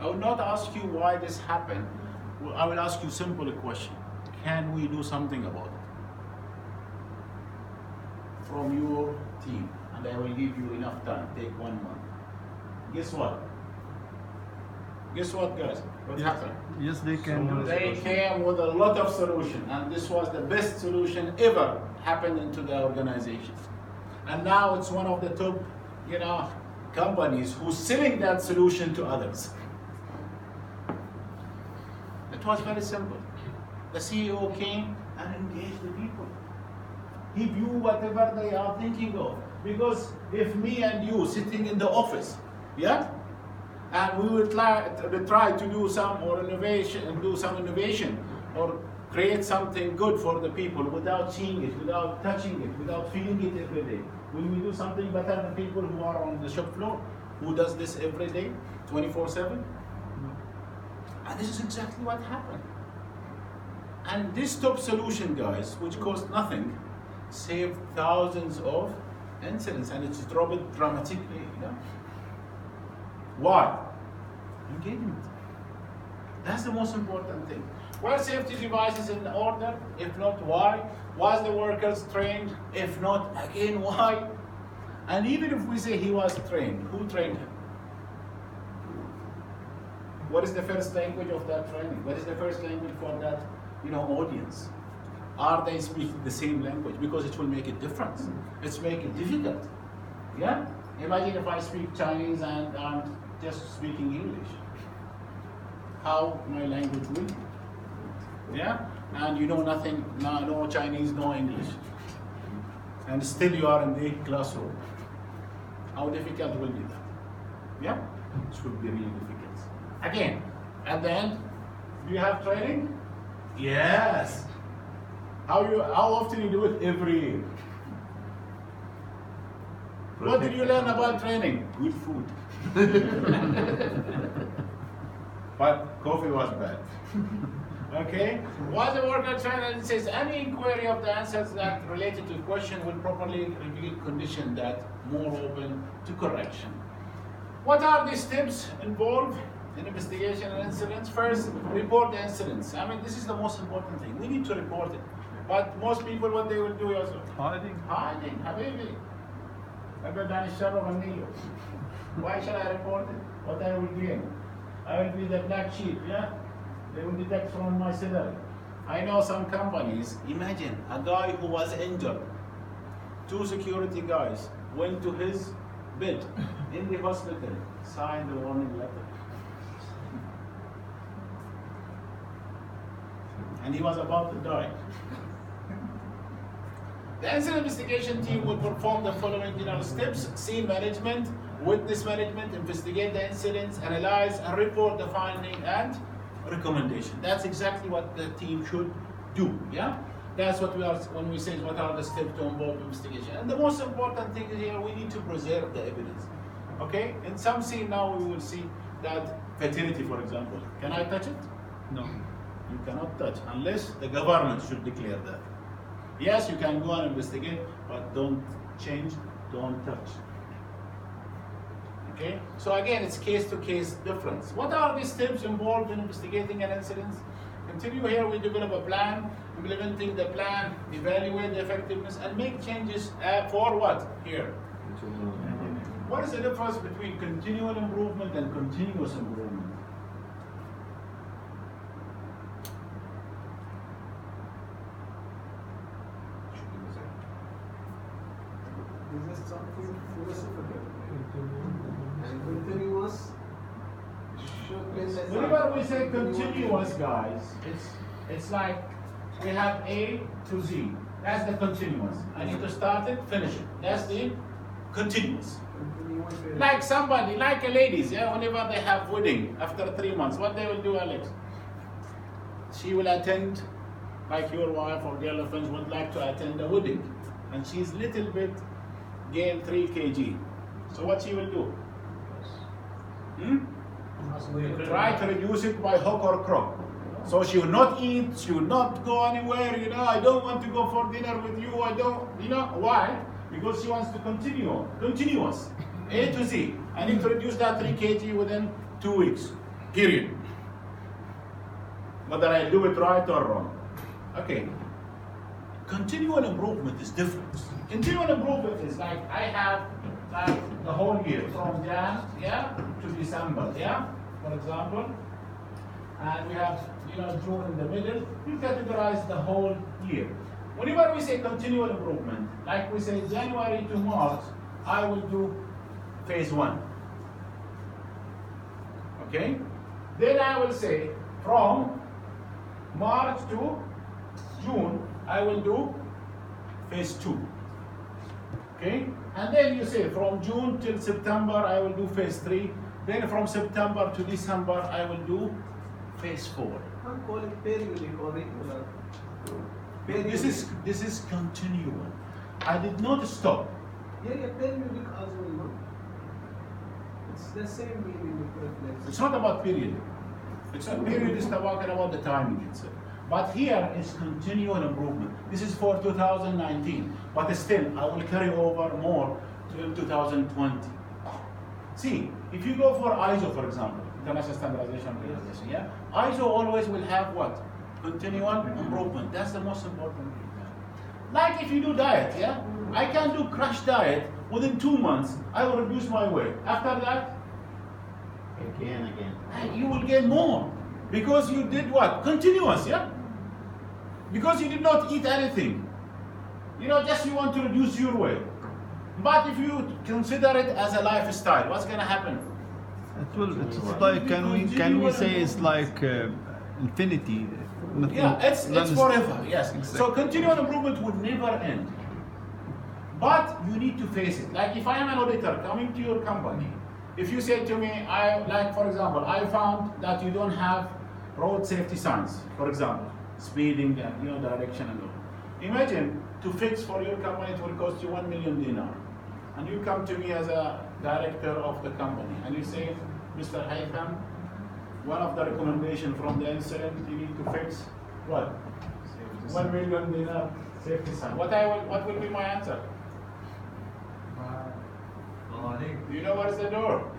I will not ask you why this happened. I will ask you simple question. Can we do something about it? From your team, and I will give you enough time. Take 1 month. Guess what? Guess what, guys? What happened? Yes, they can do They it. came with a lot of solution, and this was the best solution ever happened into the organization. And now it's one of the top, companies who's selling that solution to others. It was very simple. The CEO came and engaged the people. He viewed whatever they are thinking of. Because if me and you sitting in the office, and we will try to do some innovation, or create something good for the people without seeing it, without touching it, without feeling it every day. Will we do something better than people who are on the shop floor, who does this every day, 24/7? And this is exactly what happened. And this top solution, guys, which cost nothing, saved thousands of incidents, and it's dropped dramatically. Why? Engagement. That's the most important thing. Were safety devices in order? If not, why? Was the workers trained? If not, again, why? And even if we say he was trained, who trained him? What is the first language of that training? What is the first language for that, audience? Are they speaking the same language? Because it will make a difference. It's make it difficult. Yeah? Imagine if I speak Chinese and I'm just speaking English. How my language will be. Yeah? And you know nothing, no Chinese, no English. And still you are in the classroom. How difficult will be that? Yeah? It will be really difficult. Again, at the end, do you have training? Yes. How often you do it? Every year. What did you learn about training? Good food. but coffee was bad. Okay? Was the worker trying, and it says any inquiry of the answers that related to the question will properly reveal condition that more open to correction. What are the steps involved in investigation and incidents? First, report the incidents. I mean, this is the most important thing. We need to report it. But most people, what they will do is Hiding. hiding, habibi. أبعد الشر والنيل. Why shall I report it? What I will gain? I will be the black sheep, yeah? They will deduct from my salary. I know some companies, imagine a guy who was injured. 2 security guys went to his bed in the hospital, signed the warning letter. And he was about to die. The incident investigation team will perform the following general steps: scene management, witness management, investigate the incidents, analyze and report the finding and recommendation. That's exactly what the team should do, yeah? That's what we are, when we say what are the steps to involve investigation. And the most important thing here, we need to preserve the evidence, okay? In some scene now, we will see that fertility, for example. Can I touch it? No. You cannot touch unless the government should declare that. Yes, you can go and investigate, but don't change, don't touch. Okay? So again, it's case-to-case difference. What are the steps involved in investigating an incident? Continue here, we develop a plan, implementing the plan, evaluate the effectiveness, and make changes for what? Here. What is the difference between continual improvement and continuous improvement? This is something philosophical and continuous. Should be the Whenever we say continuous, guys, it's like we have A to Z. That's the continuous. I need to start it, finish it. That's the continuous. Like somebody, like a ladies, yeah, whenever they have wedding after 3 months, what they will do, Alex? She will attend, like your wife or girlfriends would like to attend a wedding, and she's little bit gain 3 kg. So what she will do? Try to reduce it by hook or crook. So she will not eat, she will not go anywhere, you know, I don't want to go for dinner with you, I don't, you know, why? Because she wants to continue, continuous, A to Z. I need to reduce that 3 kg within 2 weeks, period. Whether I do it right or wrong. Okay. Continual improvement is different. Continual improvement is like I have the whole year from Jan, yeah, to December, yeah, for example, and we have, you know, June in the middle. We categorize the whole year. Whenever we say continual improvement, like we say January to March, I will do phase 1. Okay? Then I will say from March to June, I will do phase 2. Okay? And then you say from June till September, I will do phase 3. Then from September to December, I will do phase 4. I'm calling periodic or regular. This is continual. I did not stop. Yeah, periodic as well, no? It's the same meaning with reflex. It's not about period. It's a period is talking about the timing itself. But here is continual improvement. This is for 2019. But still, I will carry over more to 2020. See, if you go for ISO, for example, International Standardization Organization, yeah? ISO always will have what? Continual improvement. That's the most important thing. Like if you do diet, yeah? I can do crash diet within 2 months. I will reduce my weight. After that, Again. you will gain more. Because you did what? Continuous, yeah? Because you did not eat anything. You know, just you want to reduce your weight. But if you consider it as a lifestyle, what's going to happen? It's like, can we say it's like infinity? Yeah, it's forever, yes. Exactly. So continual improvement would never end. But you need to face it. Like if I am an auditor coming to your company, if you say to me, for example, I found that you don't have road safety signs, for example, speeding and direction and all. Imagine to fix for your company it will cost you 1 million dinar. And you come to me as a director of the company and you say, Mr. Haitham, one of the recommendations from the incident, you need to fix what? 1 million dinar safety sign. What will be my answer? Do you know where's the door?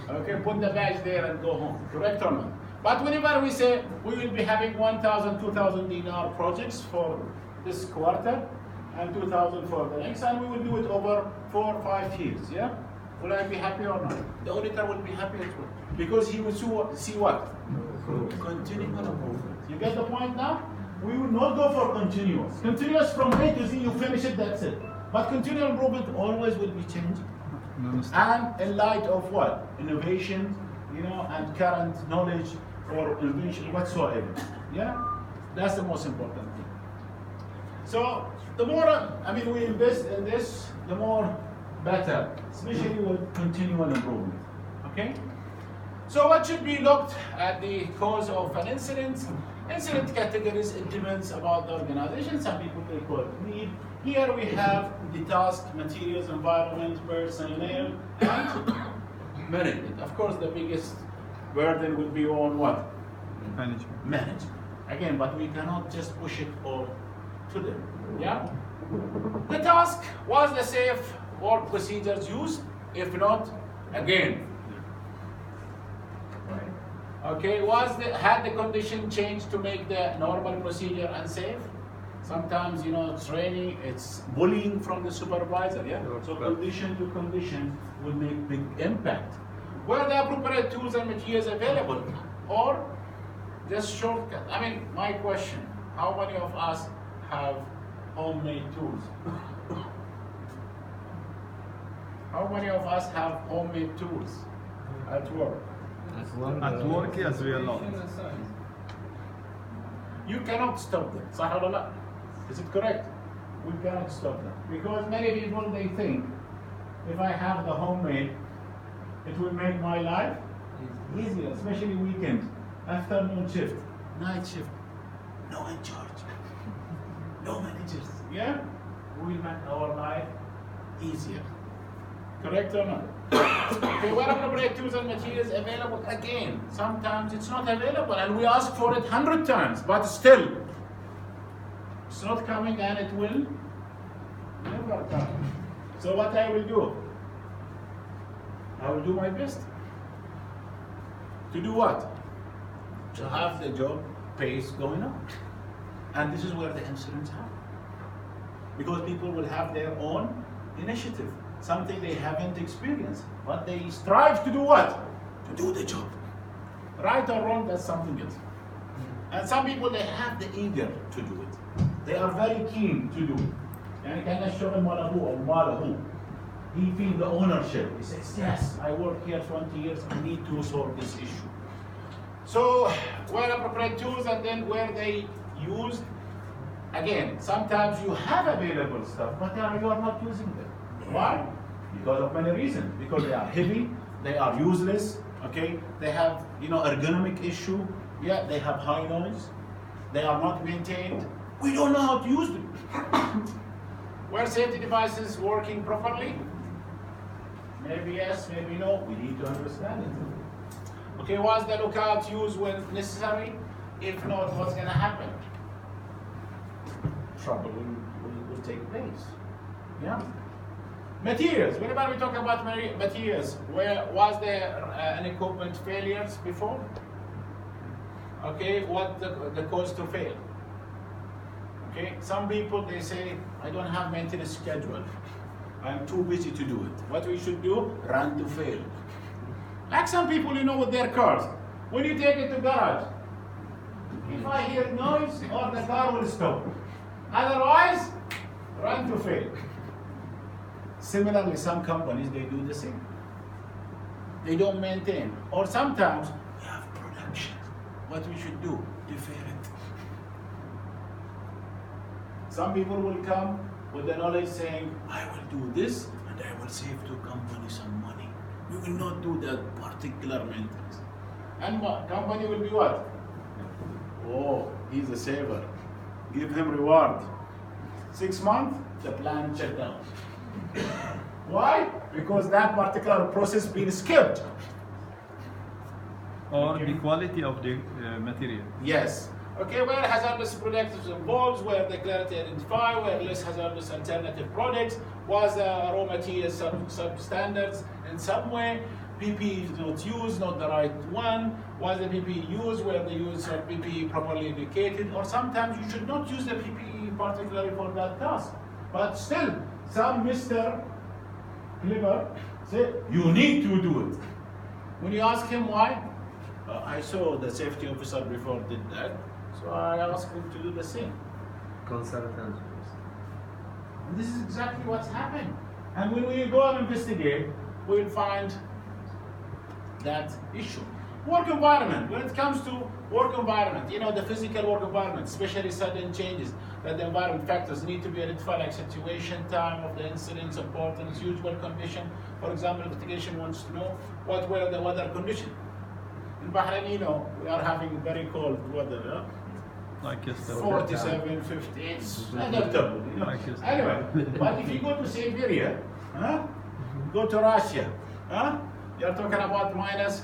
Okay, put the badge there and go home. Correct or not? But whenever we say we will be having 1,000, 2,000 dinar projects for this quarter and 2,000 for the next, and we will do it over 4 or 5 years, yeah? Will I be happy or not? The auditor will be happy as well. Because he will see what? Continual improvement. You get the point now? We will not go for continuous. Continuous from A to Z, you finish it, that's it. But continual improvement always will be changing. And in light of what? Innovation, you know, and current knowledge or invention whatsoever. Yeah? That's the most important thing. So the more we invest in this, the more better, especially with continual improvement. Okay? So what should be looked at the cause of an incident? Incident categories, it depends about the organization. Some people they call it need. Here we have the task, materials, environment, personnel, and management. Of course, the biggest burden will be on what? Management. Again, but we cannot just push it all to them. Yeah? The task, was the safe or procedures used? If not, again. Okay, had the condition changed to make the normal procedure unsafe? Sometimes, you know, training, it's bullying from the supervisor, yeah? So condition to condition will make big impact. Were the appropriate tools and materials available? Or just shortcut? I mean, my question, how many of us have homemade tools? How many of us have homemade tools at work? At work, yes, we are not. You cannot stop them. صح ولا لا? Is it correct? We cannot stop them. Because many people, they think, if I have the homemade, it will make my life easier, especially weekend, afternoon shift, night shift, no in charge, no managers. Yeah? We will make our life easier. Correct or not? Okay, where appropriate tools and materials available? Again, sometimes it's not available and we ask for it 100 times, but still, it's not coming and it will never come. So what I will do? I will do my best. To do what? To have the job pace going on. And this is where the incidents happen. Because people will have their own initiative. Something they haven't experienced, but they strive to do what? To do the job. Right or wrong, that's something else. And some people, they have the eager to do it. They are very keen to do it. يعني كان الشغل مال أبوه أو مال هو. He feels the ownership. He says, yes, I work here 20 years, I need to solve this issue. So, where appropriate tools and then where they used, again, sometimes you have available stuff, but you are not using them. Why? Because of many reasons. Because they are heavy, they are useless, okay? They have, you know, ergonomic issue. Yeah, they have high noise. They are not maintained. We don't know how to use them. Were safety devices working properly? Maybe yes, maybe no. We need to understand it. Okay, was the lookout used when necessary? If not, what's going to happen? Trouble will take place. Yeah? Materials. Whenever we talk about materials, was there an equipment failures before? Okay, what the cause to fail? Okay, some people, they say, I don't have maintenance schedule. I'm too busy to do it. What we should do? Run to fail. Like some people, you know, with their cars. When you take it to garage, if I hear noise, or the car will stop. Otherwise, run to fail. Similarly, some companies, they do the same. They don't maintain. Or sometimes, we have production. What we should do? Defer it. Some people will come with the knowledge saying, I will do this and I will save to company some money. We will not do that particular maintenance. And company will be what? Oh, he's a saver. Give him reward. 6 months, the plant shut down. Why? Because that particular process being skipped. Or Okay. the quality of the material. Yes. Okay, where hazardous products involved, where they clearly identify, where less hazardous alternative products, was the raw material substandards in some way, PPE is not used, not the right one, was the PPE used, where the use of PPE properly indicated, or sometimes you should not use the PPE particularly for that task. But still, some Mr. Clever say, you need to do it. When you ask him why, I saw the safety officer before did that, so I asked him to do the same. Consultants. And this is exactly what's happened. And when we go and investigate, we'll find that issue. Work environment, when it comes to work environment, you know, the physical work environment, especially sudden changes, that the environment factors need to be identified, like situation, time of the incidents, importance, usual condition. For example, investigation wants to know what were the weather conditions. In Bahrain, you know, we are having very cold weather, huh? Like yesterday. 47, 50, it's adaptable, you know. Like yesterday. Anyway, but if you go to Siberia, huh? Go to Russia, huh? You're talking about minus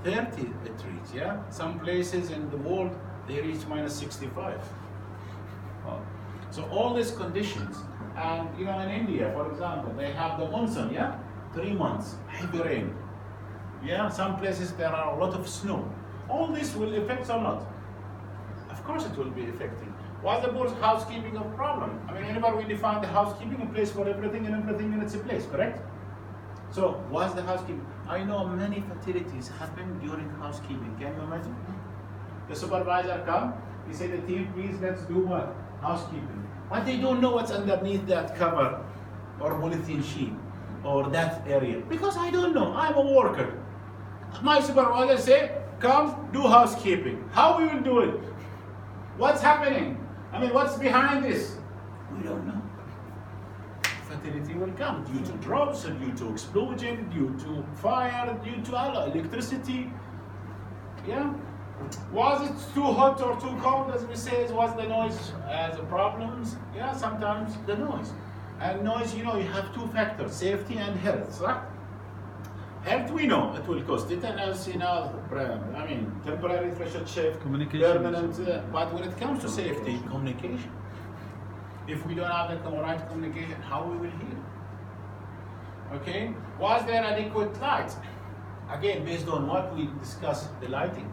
30 it reaches, yeah? Some places in the world, they reach minus 65. Wow. So all these conditions, and you know, in India, for example, they have the monsoon, yeah? 3 months, heavy rain. Yeah, some places there are a lot of snow. All this will affect or not? Of course it will be affecting. Why the board's housekeeping a problem? I mean, anybody will define the housekeeping, a place for everything and everything in its place, correct? So, what's the housekeeping? I know many fatalities happen during housekeeping. Can you imagine? The supervisor come, he say, the team, please let's do what? Housekeeping. But they don't know what's underneath that cover or polythene sheet or that area. Because I don't know, I'm a worker. My supervisor say, come do housekeeping. How we will do it? What's happening? I mean, what's behind this? We don't know. Fatality will come due to drops, due to explosion, due to fire, due to electricity. Yeah? Was it too hot or too cold, as we say? Was the noise as a problem? Yeah, sometimes the noise. And noise, you know, you have two factors, safety and health, right? Health, we know it will cost it, and as you know, I mean, temporary threshold shift, Communication. permanent, but when it comes to safety, communication. If we don't have the right communication, how we will hear? Okay? Was there adequate light? Again, based on what we discussed, the lighting.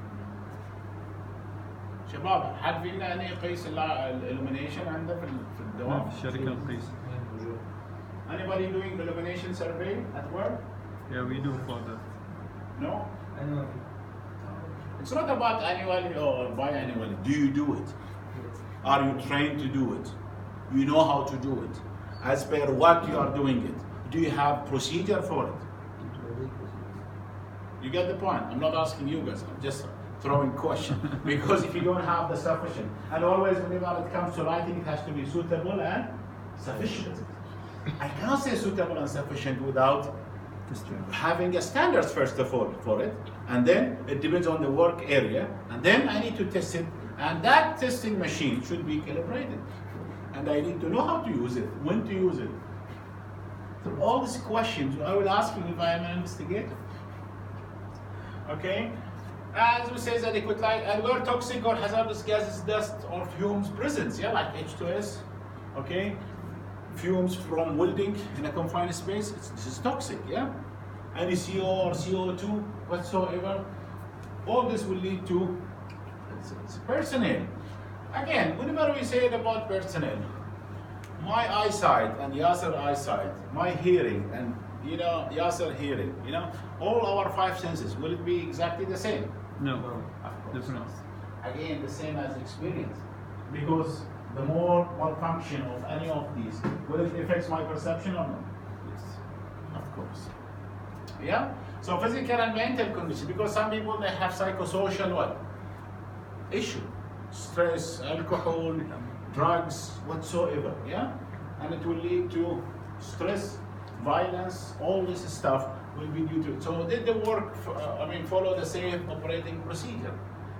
شباب حد فينا أن يقيس illumination عنده في الدوام؟ في الشركة نقيس. Anybody doing illumination survey at work? Yeah, we do for that. No? Annually. It's not about annually or biannually. Do you do it? Are you trained to do it? You know how to do it? As per what you are doing it? Do you have procedure for it? You get the point? I'm not asking you guys, I'm just throwing question. Because if you don't have the sufficient, and always whenever it comes to lighting, it has to be suitable and sufficient. I cannot say suitable and sufficient without having a standards first of all for it, and then it depends on the work area, and then I need to test it, and that testing machine should be calibrated, and I need to know how to use it, when to use it. So all these questions I will ask you if I am an investigator. Okay, as we say, adequate light, and where toxic or hazardous gases, dust or fumes present, yeah, like H2S, okay. Fumes from welding in a confined space, this is toxic, yeah? Any CO or CO2 whatsoever, all this will lead to it's personnel. Again, whenever we say it about personnel, my eyesight and Yasser eyesight, my hearing and you know Yasser hearing, you know, all our five senses, will it be exactly the same? No, Of course different. not. Again, the same as experience, because the more malfunction of any of these, will it affect my perception or not? Yes, of course. Yeah? So physical and mental condition, because some people they have psychosocial what? Issue. Stress, alcohol, drugs, whatsoever. Yeah? And it will lead to stress, violence, all this stuff will be due to it. So did the work, follow the same operating procedure?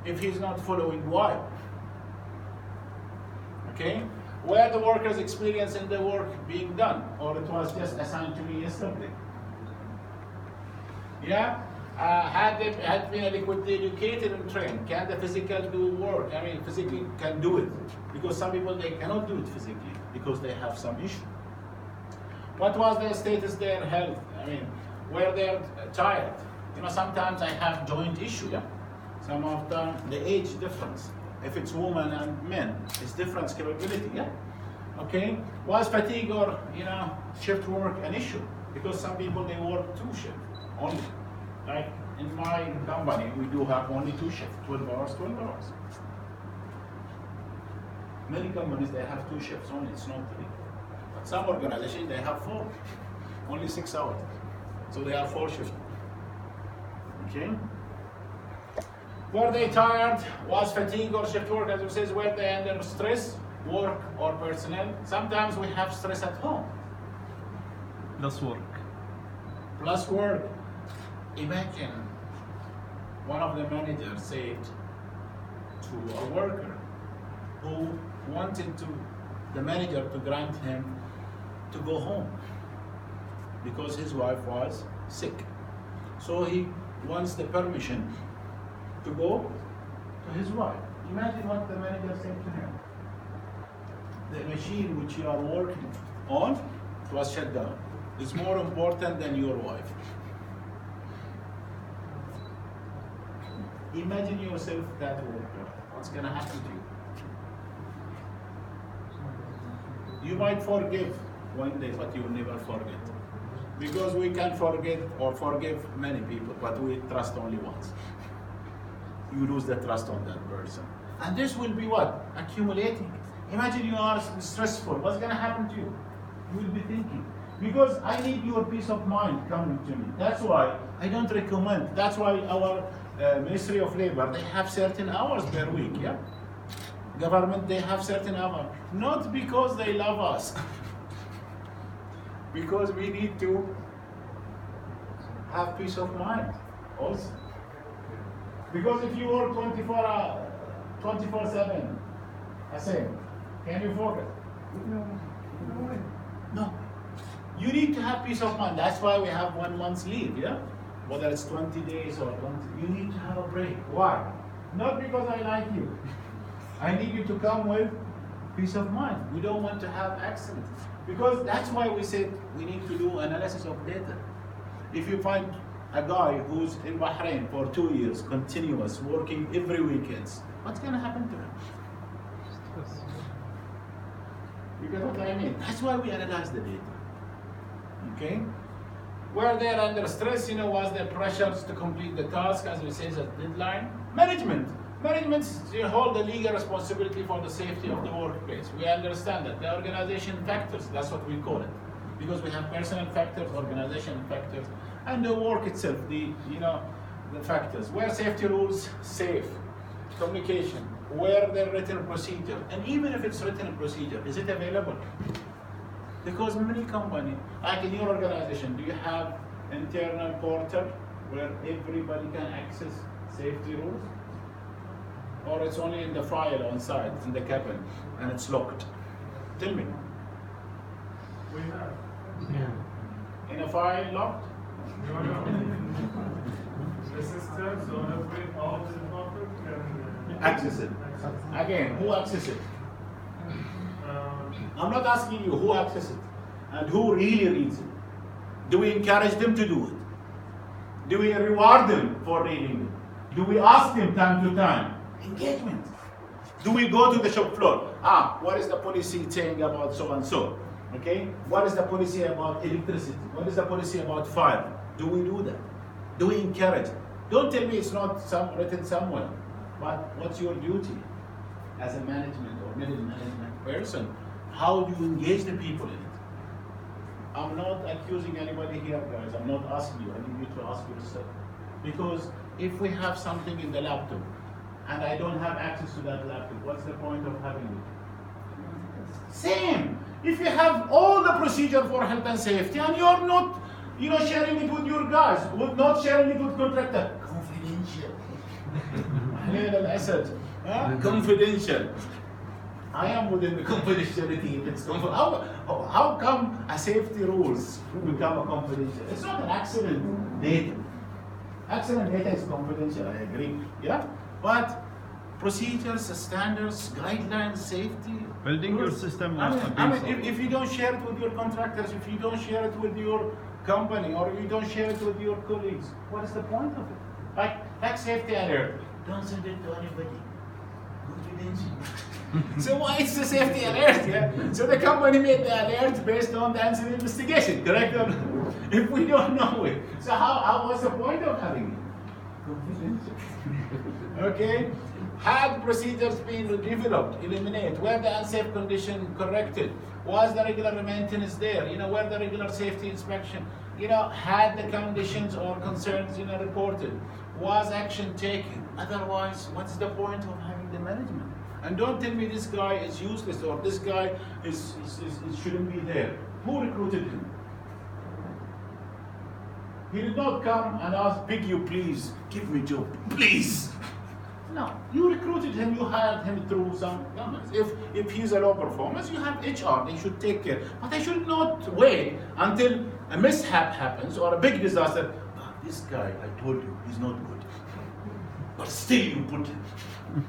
If he's not following, why? Okay, where the workers experiencing the work being done, or it was just assigned to me yesterday. Yeah, had been adequately educated and trained? Can the physical do work? I mean, physically can do it. Because some people, they cannot do it physically because they have some issue. What was their status, their health? I mean, were they tired? You know, sometimes I have joint issue. Yeah? Some of them, the age difference. If it's women and men, it's different capability. Yeah. Okay. Was fatigue or shift work an issue? Because some people they work 2 shifts only. Like in my company, we do have only 2 shifts, 12 hours, 12 hours. Many companies they have 2 shifts only. It's not 3. But some organizations they have 4, only 6 hours. So they have 4 shifts. Okay. Were they tired? Was fatigue or shift work, as we say, were they under stress, work or personnel? Sometimes we have stress at home. Plus work. Plus work. Imagine one of the managers said to a worker who wanted the manager to grant him to go home because his wife was sick. So he wants the permission to go to his wife. Imagine what the manager said to him. The machine which you are working on was shut down. It's more important than your wife. Imagine yourself that worker. What's going to happen to you? You might forgive one day, but you will never forget. Because we can forget or forgive many people, but we trust only once. You lose the trust on that person. And this will be what? Accumulating. Imagine you are stressful. What's going to happen to you? You will be thinking. Because I need your peace of mind coming to me. That's why I don't recommend. That's why our Ministry of Labor, they have certain hours per week, yeah? Government, they have certain hours. Not because they love us. Because we need to have peace of mind also. Because if you work 24/7, I say, can you focus? No. You need to have peace of mind. That's why we have 1 month's leave, yeah? Whether it's 20 days or 20, you need to have a break. Why? Not because I like you. I need you to come with peace of mind. We don't want to have accidents. Because that's why we said we need to do analysis of data. If you find a guy who's in Bahrain for 2 years, continuous, working every weekends, what's going to happen to him? You get what I mean? That's why we analyze the data. Okay? Were they under stress? Was there pressures to complete the task, as we say, as deadline? Management. Management hold the legal responsibility for the safety of the workplace. We understand that. The organization factors, that's what we call it. Because we have personal factors, organization factors, and the work itself, the factors. Were safety rules safe? Communication. Were there written procedure? And even if it's written procedure, is it available? Because many companies, like in your organization, do you have internal portal where everybody can access safety rules? Or it's only in the file on site, in the cabin, and it's locked? Tell me. We have. Yeah. In a file locked? No. The systems on every all the department can Access it. Again, who access it? I'm not asking you who accesses it and who really reads it. Do we encourage them to do it? Do we reward them for reading it? Do we ask them time to time? Engagement. Do we go to the shop floor? What is the policy saying about so and so? Okay? What is the policy about electricity? What is the policy about fire? Do we do that? Do we encourage? Don't tell me it's not written somewhere. But what's your duty as a management or middle management person? How do you engage the people in it? I'm not accusing anybody here, guys. I'm not asking you. I need you to ask yourself. Because if we have something in the laptop and I don't have access to that laptop, what's the point of having it? Same. If you have all the procedure for health and safety and you're not, sharing it with your guys, not sharing it with contractor, confidential. Confidential. I am within the confidentiality. How come a safety rules become a confidential? It's not an accident data. Accident data is confidential, I agree. Yeah? But procedures, standards, guidelines, safety. Building your rules. system I was mean, abuse. if you don't share it with your contractors, if you don't share it with your company, or if you don't share it with your colleagues, what is the point of it? Like safety alert. Don't send it to anybody. Confidential. So why is the safety alert? Yeah? So the company made the alert based on the incident investigation, correct? Or if we don't know it. So how was the point of having it? Confidential. Okay? Had procedures been developed, eliminate, were the unsafe condition corrected? Was the regular maintenance there? Were the regular safety inspection? Had the conditions or concerns, reported? Was action taken? Otherwise, what's the point of having the management? And don't tell me this guy is useless or this guy shouldn't be there. Who recruited him? He did not come and ask, "Big you, please, give me job, please." No, you recruited him, you hired him through some governments. If he's a low performance, you have HR, they should take care. But they should not wait until a mishap happens or a big disaster. This guy, I told you, he's not good. But still you put him.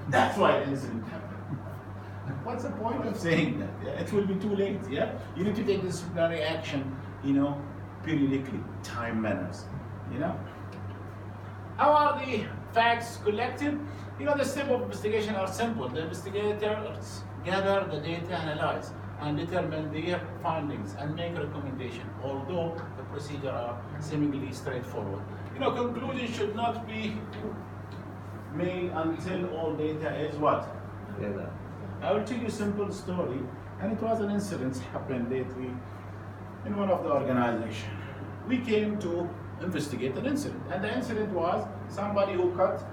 That's why the incident happened. What's the point of saying that? Yeah? It will be too late, yeah? You need to take disciplinary action, periodically, time manners, How are the facts collected? The steps of investigation are simple. The investigators gather the data, analyze, and determine their findings and make recommendation, although the procedure are seemingly straightforward. Conclusion should not be made until all data is what? Yeah. I will tell you a simple story, and it was an incident happened lately in one of the organizations. We came to investigate an incident, and the incident was somebody who cut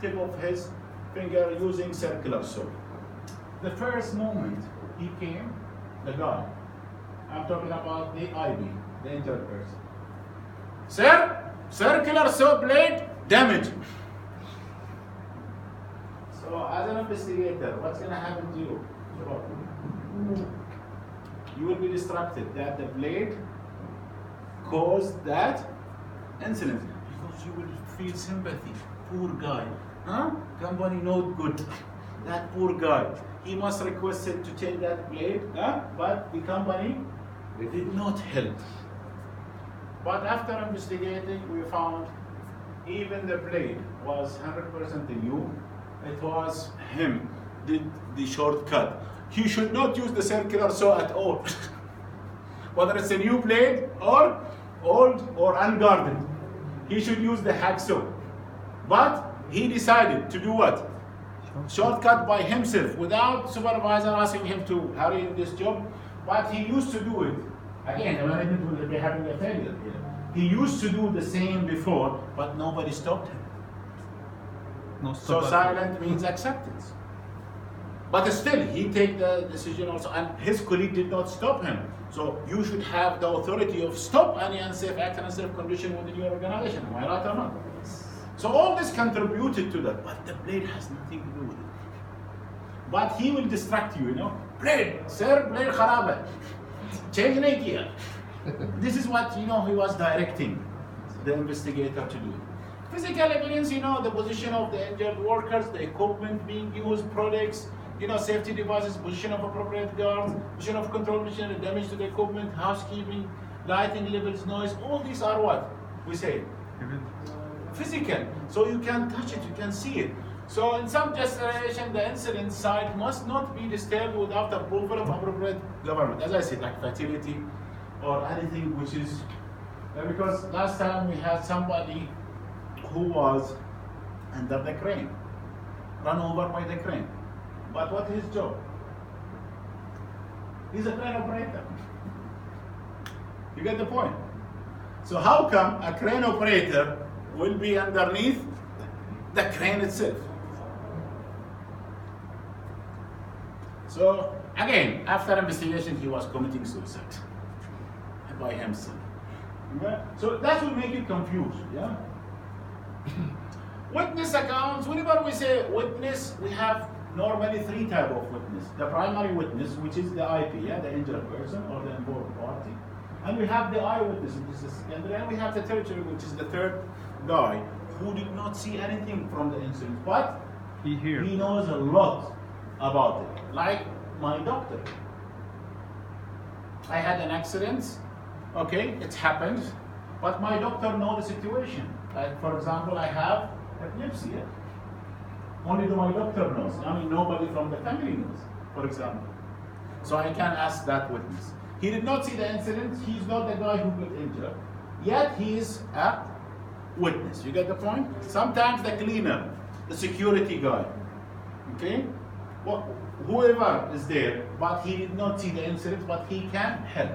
tip of his finger using circular saw. The first moment he came, the guy, I'm talking about the IB, the injured person. Sir, circular saw blade damaged. So as an investigator, what's going to happen to you? You will be distracted that the blade caused that incident because you will feel sympathy. Poor guy, company not good. That poor guy, he must requested to take that blade, but the company did not help. But after investigating, we found even the blade was 100% new. It was him did the shortcut. He should not use the circular saw at all. Whether it's a new blade or old or unguarded, he should use the hacksaw. But he decided to do what? Shortcut by himself without supervisor asking him to hurry in this job. But he used to do it. Again, the management will be having a failure here. He used to do the same before, but nobody stopped him. So silent means acceptance. But still, he take the decision also, and his colleague did not stop him. So you should have the authority of stop any unsafe act and unsafe condition within your organization. Am I right or not? So all this contributed to that, but the blade has nothing to do with it. But he will distract you, Blade, sir, blade kharabe. Change an gear. This is what, he was directing the investigator to do. Physical evidence, the position of the injured workers, the equipment being used, products, safety devices, position of appropriate guards, position of control machinery, damage to the equipment, housekeeping, lighting levels, noise, all these are what? We say physical. So you can touch it, you can see it. So in some justification, the incident site must not be disturbed without approval of appropriate government. As I said, like fertility or anything which is, because last time we had somebody who was under the crane, run over by the crane. But what is his job? He's a crane operator. You get the point? So how come a crane operator will be underneath the crane itself? So again, after investigation, he was committing suicide by himself. Okay? So that will make you confused, yeah? Witness accounts, whenever we say witness, we have normally three types of witness. The primary witness, which is the IP, the injured person or the involved party. And we have the eyewitness, which is the secondary. And we have the territory, which is the third guy who did not see anything from the incident, but He here. he knows a lot about it. Like my doctor. I had an accident, okay, it happened, but my doctor knows the situation. Like, for example, I have epilepsy. Only my doctor knows. I mean, nobody from the family knows, for example. So I can ask that witness. He did not see the incident. He's not the guy who got injured. Yet he is a witness. You get the point? Sometimes the cleaner, the security guy, okay? Well, whoever is there, but he did not see the incident, but he can help.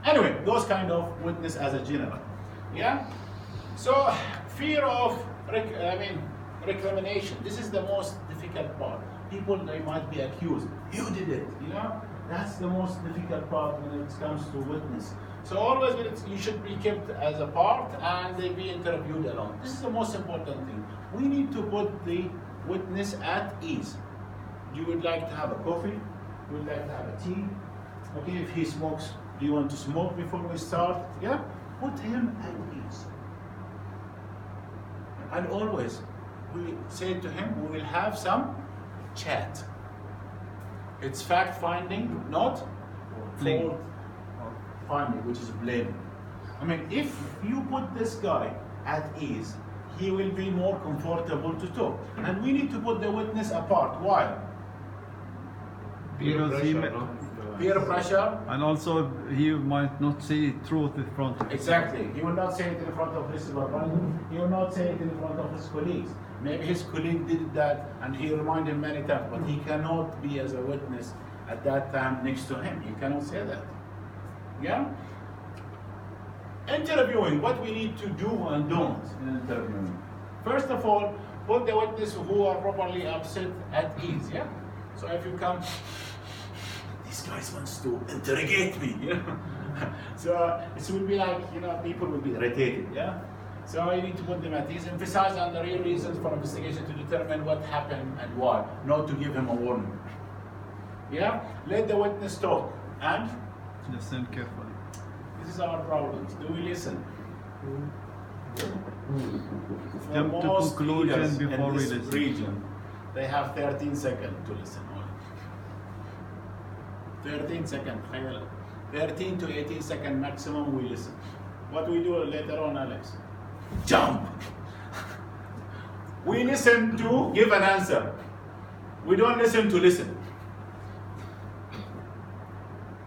Anyway, those kind of witness as a general. Yeah? So, fear of, recrimination. This is the most difficult part. People, they might be accused. You did it, you know? That's the most difficult part when it comes to witness. So always you should be kept as a part and they be interviewed alone. This is the most important thing. We need to put the witness at ease. You would like to have a coffee? You would like to have a tea? Okay, if he smokes, do you want to smoke before we start? Yeah? Put him at ease. And always, we say to him, we will have some chat. It's fact finding, not fault finding, which is blaming. I mean, if you put this guy at ease, he will be more comfortable to talk. And we need to put the witness apart. Why? Because he Peer pressure. and also he might not see truth in front of him. Exactly. He will not say it in front of his supervisor. He will not say it in front of his colleagues. Maybe his colleague did that and he reminded him many times, but he cannot be as a witness at that time next to him. He cannot say that. Yeah? Interviewing, what we need to do and don't in interviewing. First of all, put the witness who are properly upset at ease. Yeah? So if you come, this guy wants to interrogate me, you know. So it will be like, you know, people will be irritated, yeah. So you need to put them at ease. Emphasize on the real reasons for investigation to determine what happened and why, not to give him a warning. Yeah. Let the witness talk and Listen carefully. this is our problems. Do we listen? For Jump to most conclusion leaders before in we this listen. region, they have 13 seconds to listen only. 13 seconds. 13 to 18 seconds maximum we listen. What we do later on, Alex? Jump! We listen to give an answer. We don't listen to listen.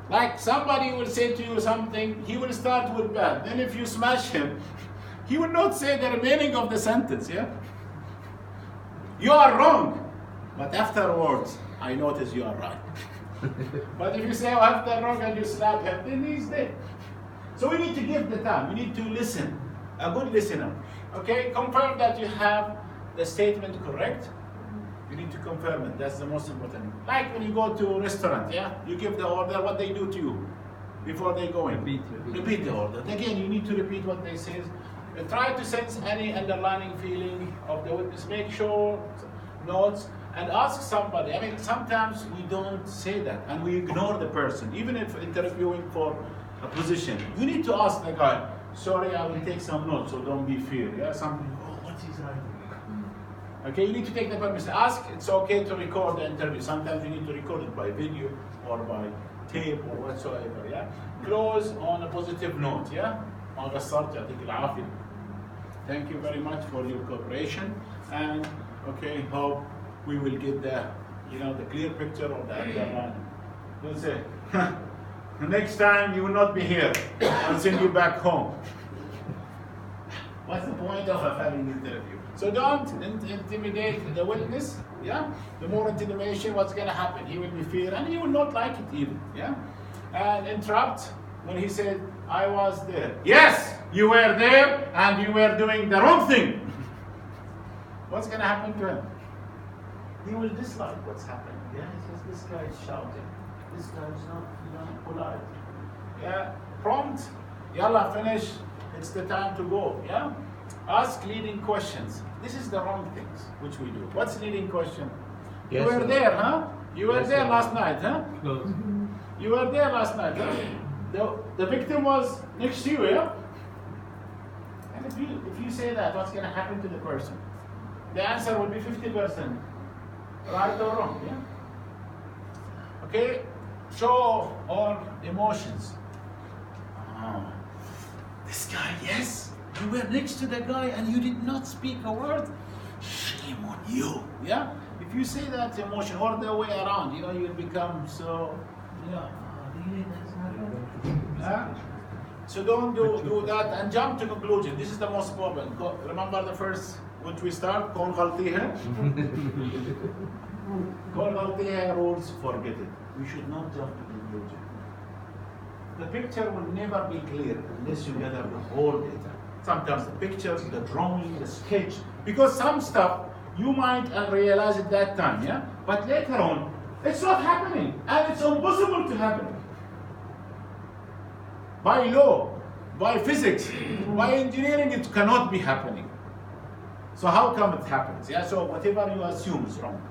Like somebody will say to you something, he will start with bad. Then if you smash him, he will not say the remaining of the sentence, yeah? You are wrong. But afterwards, I notice you are right. But if you say, oh, after wrong and you slap him, then he's dead. So we need to give the time. We need to listen. A good listener. Okay? Confirm that you have the statement correct. You need to confirm it. That's the most important. Like when you go to a restaurant, yeah? You give the order, what they do to you before they go in. Repeat the order. Again, you need to repeat what they say. Try to sense any underlying feeling of the witness. Make sure notes and ask somebody. I mean, sometimes we don't say that and we ignore the person. Even if interviewing for a position, you need to ask the guy, sorry, I will take some notes, so don't be feared. Yeah, something, oh, what is writing? Okay, you need to take the permission. Ask, it's okay to record the interview. Sometimes you need to record it by video or by tape or whatsoever, yeah? Close on a positive note, yeah? ما قصرت يعطيك العافية. Thank you very much for your cooperation and okay, hope we will get the, you know, the clear picture of the underlying. Don't say, next time you will not be here. I'll send you back home. What's the point of a having interview? So don't intimidate the witness, yeah? The more intimidation, what's gonna happen? He will be feared and he will not like it even, yeah? And interrupt when he said, I was there. Yes, you were there and you were doing the wrong thing. What's gonna happen to him? He will dislike what's happening. Yeah, he says, this guy is shouting. This guy is not, you know, polite. Yeah, prompt. Yalla, finish. It's the time to go. Yeah? Ask leading questions. This is the wrong things which we do. What's leading question? Yes, You were sir. there, huh? You were Yes, there sir. last night, huh? Close. You were there last night, huh? The victim was next to you, yeah? And if you say that, what's going to happen to the person? The answer will be 50%, right or wrong, yeah? Okay, show all emotions. Oh, this guy, yes, you were next to the guy and you did not speak a word. Shame on you, yeah? If you say that emotion or the way around, you'll become so, really, that's happened? Yeah? So don't do that and jump to conclusion. This is the most important. Remember the first, which we start, कौन गलती है? कौन गलती है rules, forget it. We should not jump to conclusion. The picture will never be clear unless you gather the whole data. Sometimes the pictures, the drawing, the sketch, because some stuff you might realize at that time, yeah? But later on, it's not happening, and it's impossible to happen. By law, by physics, by engineering, it cannot be happening. So how come it happens? Yeah, so whatever you assume is wrong.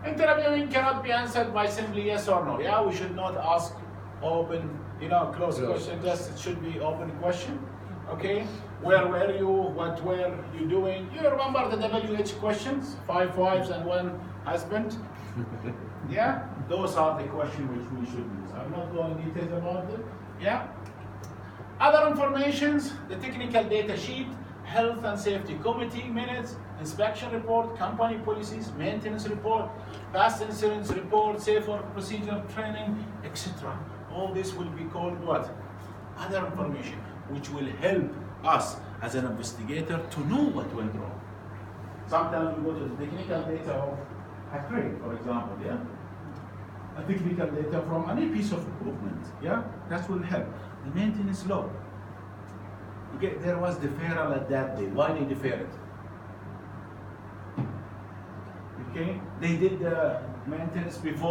Interviewing cannot be answered by simply yes or no. Yeah, we should not ask open, closed question. Just it should be open question. Okay, where were you? What were you doing? You remember the WH questions? 5 wives and 1 husband. Yeah, those are the questions which we should use. I'm not going into details about them. Yeah. Other informations: the technical data sheet, health and safety committee minutes, inspection report, company policies, maintenance report, past incidents report, safe work procedure training, etc. All this will be called what? Other information, which will help us as an investigator to know what went wrong. Sometimes we go to the technical data of a crane, for example, yeah? A technical data from any piece of equipment, yeah? That will help. The maintenance log. Okay, there was deferral at that day. Why they defer it? Okay, they did the maintenance before